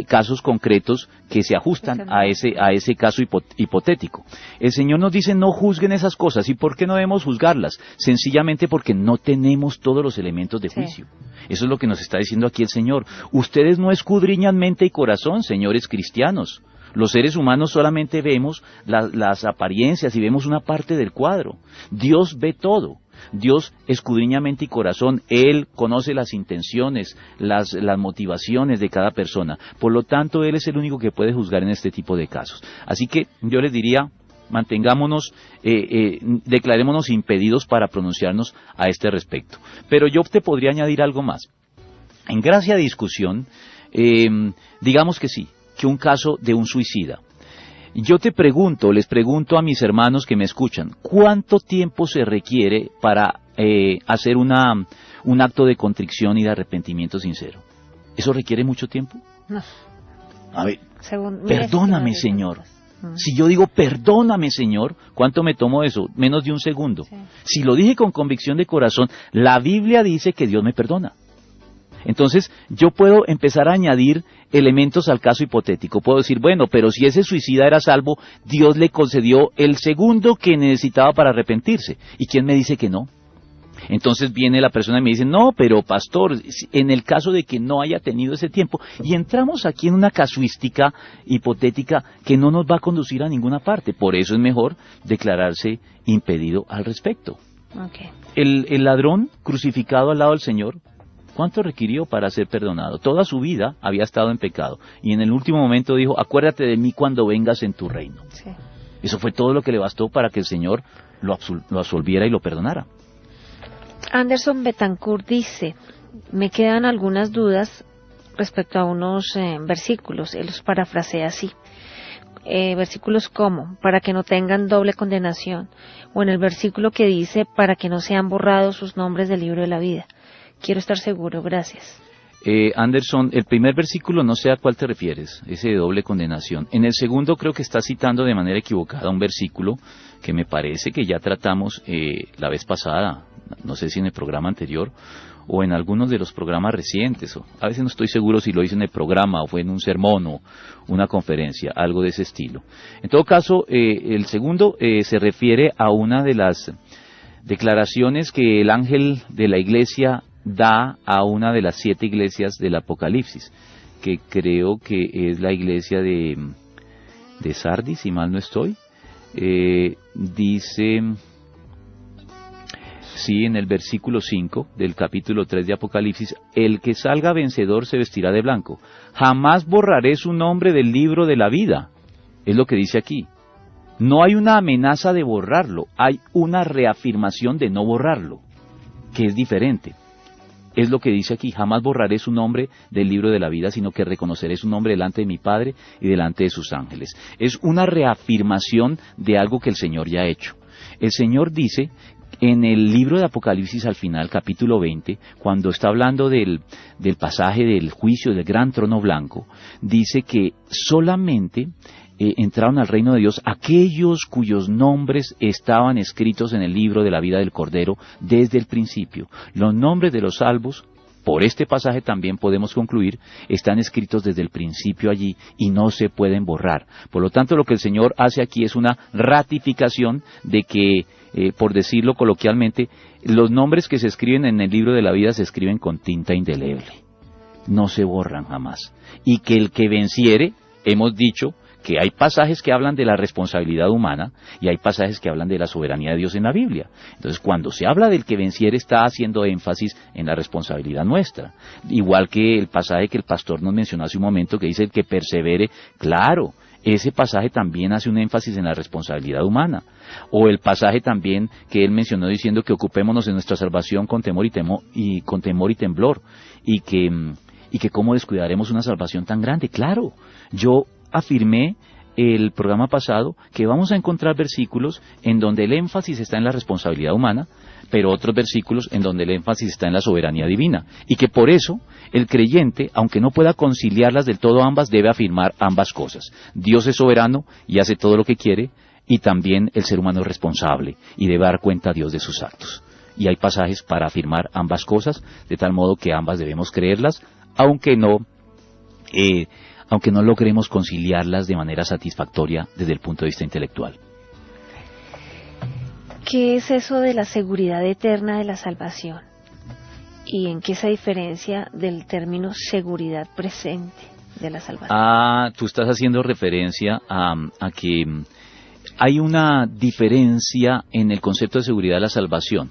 casos concretos que se ajustan a ese caso hipotético. El Señor nos dice no juzguen esas cosas. ¿Y por qué no debemos juzgarlas? Sencillamente porque no tenemos todos los elementos de juicio. Eso es lo que nos está diciendo aquí el Señor. Ustedes no escudriñan mente y corazón, señores cristianos. Los seres humanos solamente vemos las apariencias y vemos una parte del cuadro. Dios ve todo. Dios escudriña mente y corazón. Él conoce las intenciones, las motivaciones de cada persona. Por lo tanto, Él es el único que puede juzgar en este tipo de casos. Así que yo les diría, mantengámonos, declarémonos impedidos para pronunciarnos a este respecto. Pero yo te podría añadir algo más. En gracia de discusión, digamos que sí, que un caso de un suicida. Yo les pregunto a mis hermanos que me escuchan, ¿cuánto tiempo se requiere para hacer un acto de contrición y de arrepentimiento sincero? ¿Eso requiere mucho tiempo? No. A ver, perdóname, Señor. Si yo digo, perdóname, Señor, ¿cuánto me tomo eso? Menos de un segundo. Sí. Si lo dije con convicción de corazón, la Biblia dice que Dios me perdona. Entonces, yo puedo empezar a añadir elementos al caso hipotético. Puedo decir, bueno, pero si ese suicida era salvo, Dios le concedió el segundo que necesitaba para arrepentirse. ¿Y quién me dice que no? Entonces viene la persona y me dice, no, pero pastor, en el caso de que no haya tenido ese tiempo, y entramos aquí en una casuística hipotética que no nos va a conducir a ninguna parte. Por eso es mejor declararse impedido al respecto. Okay. El ladrón crucificado al lado del Señor, ¿cuánto requirió para ser perdonado? Toda su vida había estado en pecado, y en el último momento dijo, acuérdate de mí cuando vengas en tu reino. Sí. Eso fue todo lo que le bastó para que el Señor lo absolviera y lo perdonara. Anderson Betancourt dice, me quedan algunas dudas respecto a unos versículos, él los parafrasea así. Versículos como, para que no tengan doble condenación, o en el versículo que dice, para que no sean borrados sus nombres del libro de la vida. Quiero estar seguro, gracias. Anderson, el primer versículo no sé a cuál te refieres, ese de doble condenación. En el segundo creo que está citando de manera equivocada un versículo que me parece que ya tratamos la vez pasada, no sé si en el programa anterior o en algunos de los programas recientes. A veces no estoy seguro si lo hice en el programa o fue en un sermón o una conferencia, algo de ese estilo. En todo caso, el segundo se refiere a una de las declaraciones que el ángel de la iglesia da a una de las 7 iglesias del Apocalipsis, que creo que es la iglesia de Sardis, si mal no estoy. Dice, sí, en el versículo 5 del capítulo 3 de Apocalipsis, el que salga vencedor se vestirá de blanco. Jamás borraré su nombre del libro de la vida. Es lo que dice aquí. No hay una amenaza de borrarlo, hay una reafirmación de no borrarlo, que es diferente. Es lo que dice aquí, jamás borraré su nombre del libro de la vida, sino que reconoceré su nombre delante de mi Padre y delante de sus ángeles. Es una reafirmación de algo que el Señor ya ha hecho. El Señor dice en el libro de Apocalipsis al final, capítulo 20, cuando está hablando del pasaje del juicio del gran trono blanco, dice que solamente entraron al reino de Dios aquellos cuyos nombres estaban escritos en el libro de la vida del Cordero desde el principio. Los nombres de los salvos, por este pasaje también podemos concluir, están escritos desde el principio allí y no se pueden borrar. Por lo tanto, lo que el Señor hace aquí es una ratificación de que, por decirlo coloquialmente, los nombres que se escriben en el libro de la vida se escriben con tinta indeleble. No se borran jamás. Y que el que venciere, hemos dicho, que hay pasajes que hablan de la responsabilidad humana y hay pasajes que hablan de la soberanía de Dios en la Biblia. Entonces, cuando se habla del que venciere, está haciendo énfasis en la responsabilidad nuestra. Igual que el pasaje que el pastor nos mencionó hace un momento, que dice el que persevere, claro, ese pasaje también hace un énfasis en la responsabilidad humana. O el pasaje también que él mencionó diciendo que ocupémonos de nuestra salvación con temor y temblor, y que cómo descuidaremos una salvación tan grande. Claro, yo afirmé el programa pasado que vamos a encontrar versículos en donde el énfasis está en la responsabilidad humana, pero otros versículos en donde el énfasis está en la soberanía divina, y que por eso el creyente, aunque no pueda conciliarlas del todo ambas, debe afirmar ambas cosas. Dios es soberano y hace todo lo que quiere, y también el ser humano es responsable y debe dar cuenta a Dios de sus actos. Y hay pasajes para afirmar ambas cosas, de tal modo que ambas debemos creerlas, aunque no logremos conciliarlas de manera satisfactoria desde el punto de vista intelectual. ¿Qué es eso de la seguridad eterna de la salvación? ¿Y en qué se diferencia del término seguridad presente de la salvación? Tú estás haciendo referencia a que hay una diferencia en el concepto de seguridad de la salvación.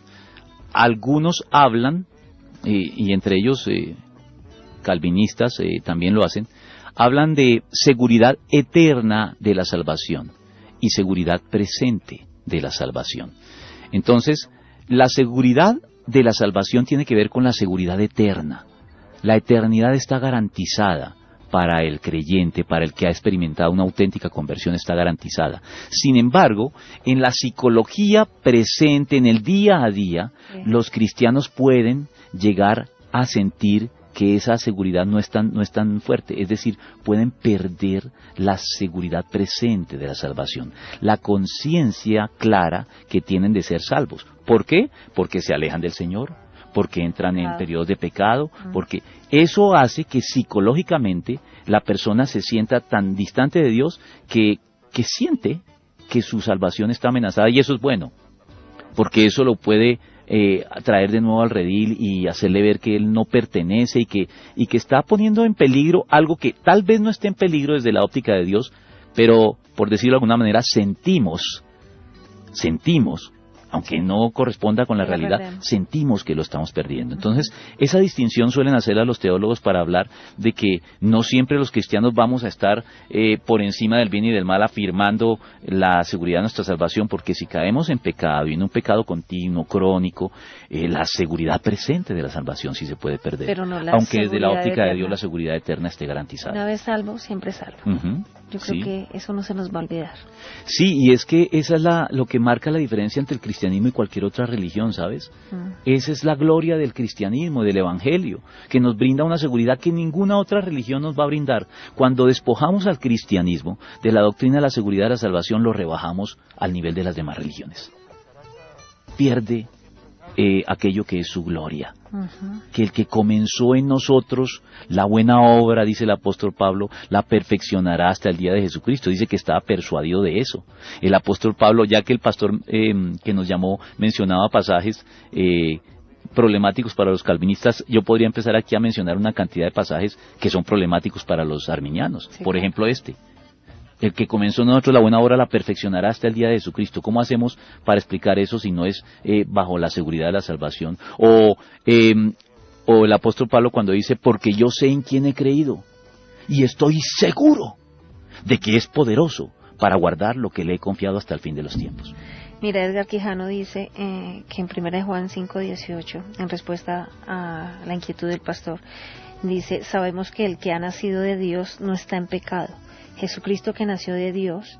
Algunos hablan, y entre ellos calvinistas también lo hacen, hablan de seguridad eterna de la salvación. y seguridad presente de la salvación. Entonces, la seguridad de la salvación tiene que ver con la seguridad eterna. La eternidad está garantizada para el creyente, para el que ha experimentado una auténtica conversión, está garantizada. Sin embargo, en la psicología presente, en el día a día, los cristianos pueden llegar a sentir que esa seguridad no es tan fuerte, es decir, pueden perder la seguridad presente de la salvación, la conciencia clara que tienen de ser salvos. ¿Por qué? Porque se alejan del Señor, porque entran en periodos de pecado, porque eso hace que psicológicamente la persona se sienta tan distante de Dios que siente que su salvación está amenazada, y eso es bueno, porque eso lo puede traer de nuevo al redil y hacerle ver que él no pertenece y que está poniendo en peligro algo que tal vez no esté en peligro desde la óptica de Dios, pero por decirlo de alguna manera sentimos, aunque no corresponda con la realidad, sentimos que lo estamos perdiendo. Entonces, esa distinción suelen hacerla los teólogos para hablar de que no siempre los cristianos vamos a estar por encima del bien y del mal afirmando la seguridad de nuestra salvación, porque si caemos en pecado y en un pecado continuo, crónico, la seguridad presente de la salvación sí se puede perder. Pero no la aunque desde la óptica eterna de Dios la seguridad eterna esté garantizada. Una vez salvo, siempre salvo. Yo creo que eso no se nos va a olvidar. Sí, y es que esa es lo que marca la diferencia entre el cristianismo y cualquier otra religión, ¿sabes? Esa es la gloria del cristianismo, del evangelio, que nos brinda una seguridad que ninguna otra religión nos va a brindar. Cuando despojamos al cristianismo de la doctrina de la seguridad de la salvación, lo rebajamos al nivel de las demás religiones. Pierde aquello que es su gloria. Que el que comenzó en nosotros la buena obra, dice el apóstol Pablo, la perfeccionará hasta el día de Jesucristo. Dice que estaba persuadido de eso. El apóstol Pablo, ya que el pastor que nos llamó mencionaba pasajes problemáticos para los calvinistas, yo podría empezar aquí a mencionar una cantidad de pasajes que son problemáticos para los arminianos. Sí, por ejemplo, el que comenzó en nosotros la buena obra la perfeccionará hasta el día de Jesucristo. ¿Cómo hacemos para explicar eso si no es bajo la seguridad de la salvación? O el apóstol Pablo cuando dice, porque yo sé en quién he creído y estoy seguro de que es poderoso para guardar lo que le he confiado hasta el fin de los tiempos. Mira, Edgar Quijano dice que en 1 Juan 5:18, en respuesta a la inquietud del pastor, dice, sabemos que el que ha nacido de Dios no está en pecado. Jesucristo que nació de Dios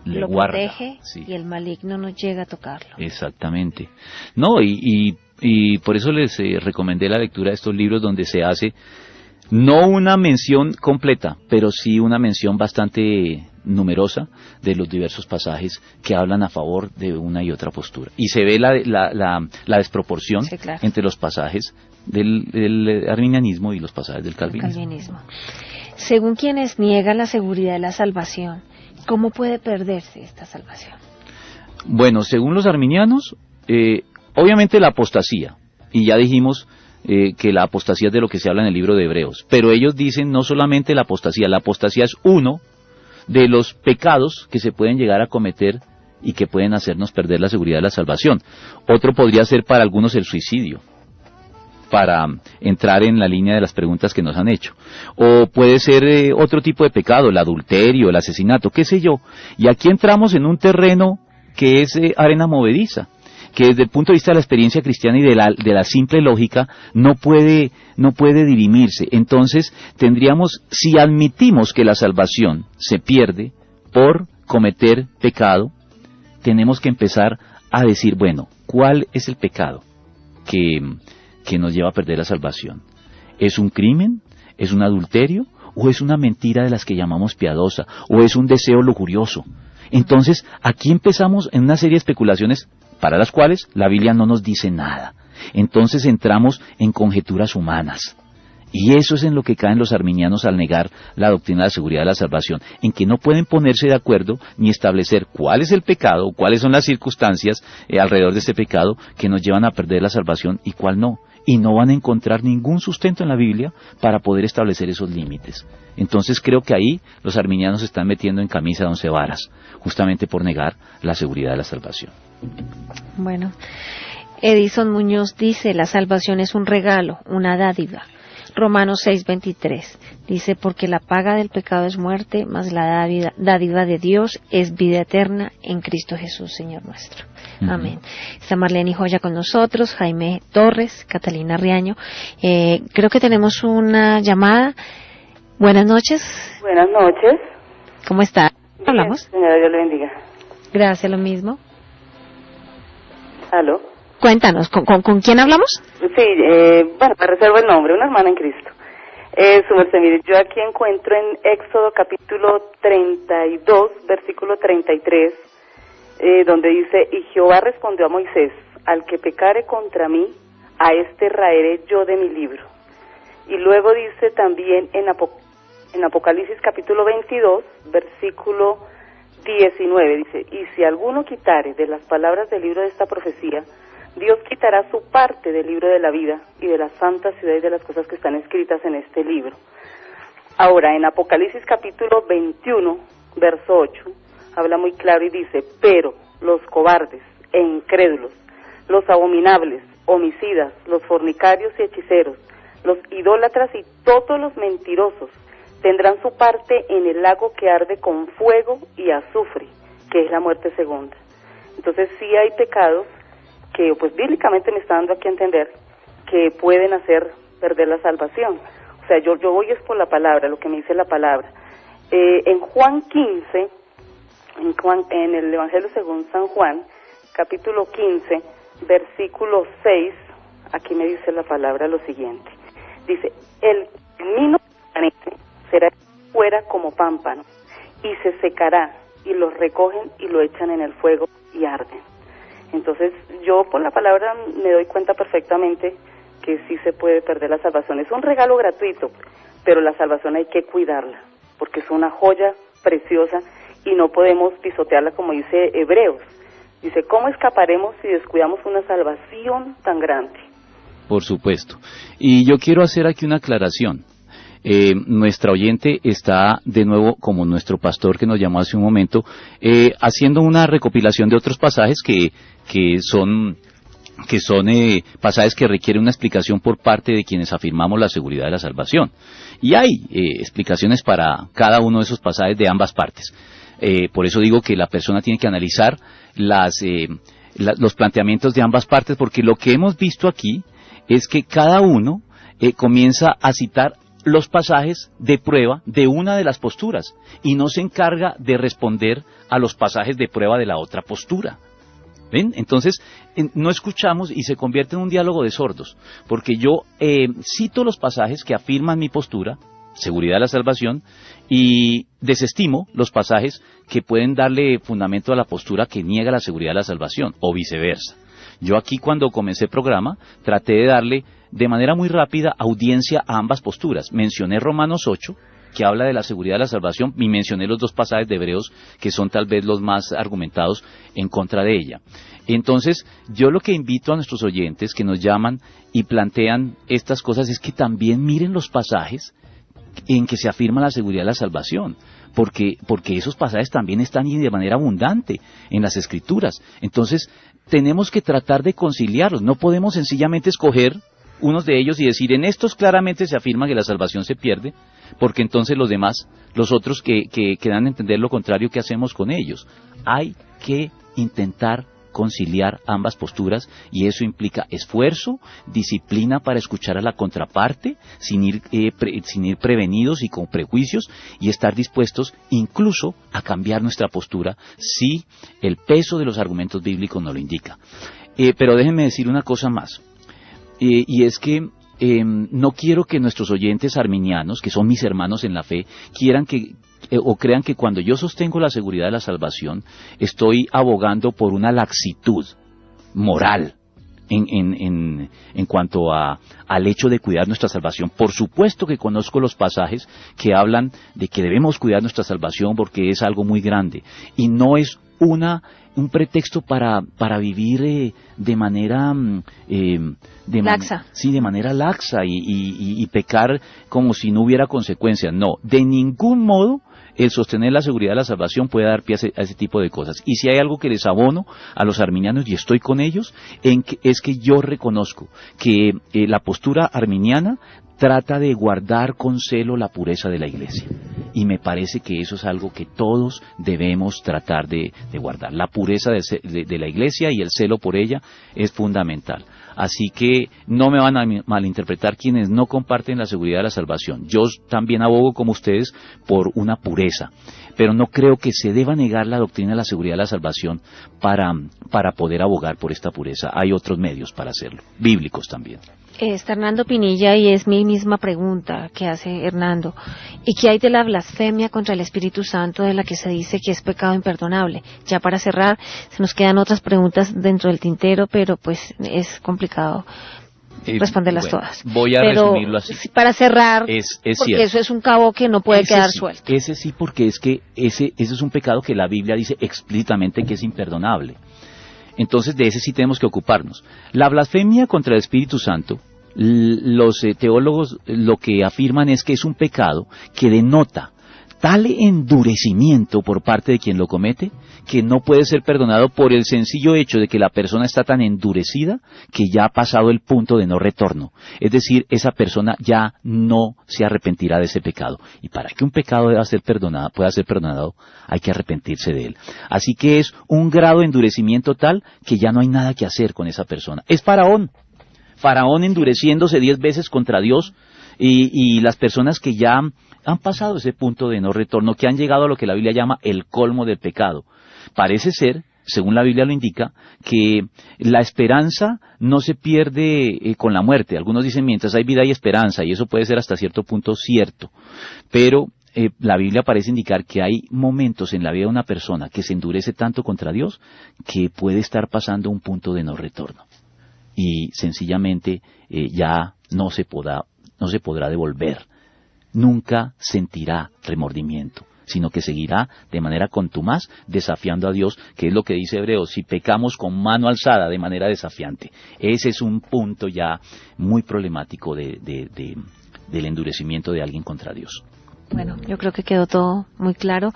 lo protege, sí, y el maligno no llega a tocarlo. Exactamente. No, y por eso les recomendé la lectura de estos libros donde se hace no una mención completa, pero sí una mención bastante numerosa de los diversos pasajes que hablan a favor de una y otra postura. Y se ve la desproporción, sí, claro, entre los pasajes del arminianismo y los pasajes del calvinismo. Según quienes niegan la seguridad de la salvación, ¿cómo puede perderse esta salvación? Bueno, según los arminianos, obviamente la apostasía, y ya dijimos que la apostasía es de lo que se habla en el libro de Hebreos, pero ellos dicen no solamente la apostasía es uno de los pecados que se pueden llegar a cometer y que pueden hacernos perder la seguridad de la salvación. Otro podría ser para algunos el suicidio, para entrar en la línea de las preguntas que nos han hecho. O puede ser otro tipo de pecado, el adulterio, el asesinato, qué sé yo. Y aquí entramos en un terreno que es arena movediza, que desde el punto de vista de la experiencia cristiana y de la simple lógica no puede dirimirse. Entonces tendríamos, si admitimos que la salvación se pierde por cometer pecado, tenemos que empezar a decir, bueno, ¿cuál es el pecado que nos lleva a perder la salvación? ¿Es un crimen? ¿Es un adulterio? ¿O es una mentira de las que llamamos piadosa? ¿O es un deseo lujurioso? Entonces, aquí empezamos en una serie de especulaciones para las cuales la Biblia no nos dice nada. Entonces entramos en conjeturas humanas. Y eso es en lo que caen los arminianos al negar la doctrina de la seguridad de la salvación, en que no pueden ponerse de acuerdo ni establecer cuál es el pecado, cuáles son las circunstancias alrededor de este pecado que nos llevan a perder la salvación y cuál no. Y no van a encontrar ningún sustento en la Biblia para poder establecer esos límites. Entonces creo que ahí los arminianos se están metiendo en camisa de 11 varas, justamente por negar la seguridad de la salvación. Bueno, Edison Muñoz dice, la salvación es un regalo, una dádiva. Romanos 6:23. Dice, porque la paga del pecado es muerte, mas la dádiva de Dios es vida eterna en Cristo Jesús, Señor nuestro. Amén. Está Marlene Joya con nosotros, Jaime Torres, Catalina Riaño. Creo que tenemos una llamada. Buenas noches. Buenas noches. ¿Cómo está? ¿Hablamos? Señora, Dios le bendiga. Gracias, lo mismo. ¿Aló? Cuéntanos, ¿con quién hablamos? Sí, bueno, me reservo el nombre, una hermana en Cristo. Su merced, mire, yo aquí encuentro en Éxodo capítulo 32, versículo 33, donde dice, y Jehová respondió a Moisés, al que pecare contra mí, a este raeré yo de mi libro. Y luego dice también en Apocalipsis capítulo 22, versículo 19, dice, y si alguno quitare de las palabras del libro de esta profecía, Dios quitará su parte del libro de la vida y de la santa ciudad y de las cosas que están escritas en este libro. Ahora, en Apocalipsis capítulo 21, verso 8, habla muy claro y dice, pero los cobardes e incrédulos, los abominables, homicidas, los fornicarios y hechiceros, los idólatras y todos los mentirosos, tendrán su parte en el lago que arde con fuego y azufre, que es la muerte segunda. Entonces sí hay pecados que pues bíblicamente me está dando aquí a entender que pueden hacer perder la salvación. O sea, yo voy es por la palabra, lo que me dice la palabra. En Juan 15, en el Evangelio según San Juan, capítulo 15, versículo 6, aquí me dice la palabra lo siguiente. Dice, el camino será fuera como pámpano, y se secará, y los recogen y lo echan en el fuego y arden. Entonces, yo por la palabra me doy cuenta perfectamente que sí se puede perder la salvación. Es un regalo gratuito, pero la salvación hay que cuidarla, porque es una joya preciosa y no podemos pisotearla como dice Hebreos. Dice, ¿cómo escaparemos si descuidamos una salvación tan grande? Por supuesto. Y yo quiero hacer aquí una aclaración. Nuestra oyente está de nuevo, como nuestro pastor que nos llamó hace un momento, haciendo una recopilación de otros pasajes que son pasajes que requieren una explicación por parte de quienes afirmamos la seguridad de la salvación. Y hay explicaciones para cada uno de esos pasajes de ambas partes. Por eso digo que la persona tiene que analizar los planteamientos de ambas partes, porque lo que hemos visto aquí es que cada uno comienza a citar los pasajes de prueba de una de las posturas y no se encarga de responder a los pasajes de prueba de la otra postura. ¿Ven? Entonces, no escuchamos y se convierte en un diálogo de sordos, porque yo cito los pasajes que afirman mi postura, seguridad de la salvación, y desestimo los pasajes que pueden darle fundamento a la postura que niega la seguridad de la salvación, o viceversa. Yo aquí, cuando comencé el programa, traté de darle de manera muy rápida audiencia a ambas posturas. Mencioné Romanos 8, que habla de la seguridad de la salvación, y mencioné los dos pasajes de Hebreos, que son tal vez los más argumentados en contra de ella. Entonces, yo lo que invito a nuestros oyentes que nos llaman y plantean estas cosas es que también miren los pasajes en que se afirma la seguridad de la salvación, porque esos pasajes también están de manera abundante en las Escrituras. Entonces, tenemos que tratar de conciliarlos, no podemos sencillamente escoger unos de ellos y decir, en estos claramente se afirma que la salvación se pierde, porque entonces los demás, los otros que dan a entender lo contrario, ¿qué hacemos con ellos? Hay que intentar conciliar ambas posturas, y eso implica esfuerzo, disciplina para escuchar a la contraparte, sin ir prevenidos y con prejuicios, y estar dispuestos incluso a cambiar nuestra postura si el peso de los argumentos bíblicos nos lo indica. Pero déjenme decir una cosa más, y es que no quiero que nuestros oyentes arminianos, que son mis hermanos en la fe, quieran o crean que cuando yo sostengo la seguridad de la salvación, estoy abogando por una laxitud moral en cuanto al hecho de cuidar nuestra salvación. Por supuesto que conozco los pasajes que hablan de que debemos cuidar nuestra salvación porque es algo muy grande, y no es un pretexto para vivir de manera laxa. Sí, de manera laxa y pecar como si no hubiera consecuencias. No, de ningún modo el sostener la seguridad de la salvación puede dar pie a ese tipo de cosas. Y si hay algo que les abono a los arminianos, y estoy con ellos, es que yo reconozco que la postura arminiana trata de guardar con celo la pureza de la Iglesia. Y me parece que eso es algo que todos debemos tratar de guardar. La pureza de la Iglesia y el celo por ella es fundamental. Así que no me van a malinterpretar quienes no comparten la seguridad de la salvación. Yo también abogo, como ustedes, por una pureza. Pero no creo que se deba negar la doctrina de la seguridad de la salvación para poder abogar por esta pureza. Hay otros medios para hacerlo, bíblicos también. Está Hernando Pinilla y es mi misma pregunta que hace Hernando. ¿Y qué hay de la blasfemia contra el Espíritu Santo, de la que se dice que es pecado imperdonable? Ya para cerrar, se nos quedan otras preguntas dentro del tintero, pero pues es complicado responderlas todas. Voy a resumirlo así. Para cerrar, es porque cierto. eso es un cabo que no puede quedar suelto. Ese sí, porque es que ese es un pecado que la Biblia dice explícitamente que es imperdonable. Entonces de ese sí tenemos que ocuparnos. La blasfemia contra el Espíritu Santo, los teólogos lo que afirman es que es un pecado que denota tal endurecimiento por parte de quien lo comete, que no puede ser perdonado por el sencillo hecho de que la persona está tan endurecida que ya ha pasado el punto de no retorno. Es decir, esa persona ya no se arrepentirá de ese pecado. Y para que un pecado pueda ser perdonado, hay que arrepentirse de él. Así que es un grado de endurecimiento tal que ya no hay nada que hacer con esa persona. Es Faraón endureciéndose 10 veces contra Dios, y las personas que ya han pasado ese punto de no retorno, que han llegado a lo que la Biblia llama el colmo del pecado. Parece ser, según la Biblia lo indica, que la esperanza no se pierde con la muerte. Algunos dicen mientras hay vida hay esperanza, y eso puede ser hasta cierto punto cierto. Pero la Biblia parece indicar que hay momentos en la vida de una persona que se endurece tanto contra Dios que puede estar pasando un punto de no retorno. Y sencillamente ya no se podrá devolver. Nunca sentirá remordimiento, sino que seguirá de manera contumaz desafiando a Dios, que es lo que dice Hebreos, si pecamos con mano alzada de manera desafiante. Ese es un punto ya muy problemático del endurecimiento de alguien contra Dios. Bueno, yo creo que quedó todo muy claro.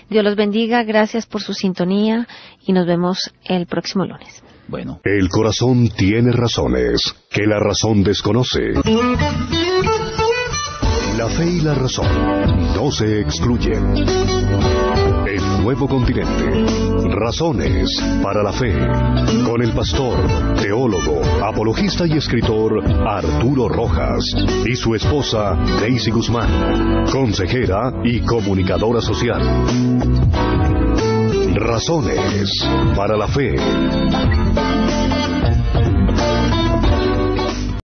Dios los bendiga, gracias por su sintonía y nos vemos el próximo lunes. Bueno. El corazón tiene razones que la razón desconoce. La fe y la razón no se excluyen. El nuevo continente. Razones para la fe. Con el pastor, teólogo, apologista y escritor Arturo Rojas y su esposa Daisy Guzmán, consejera y comunicadora social. Razones para la fe.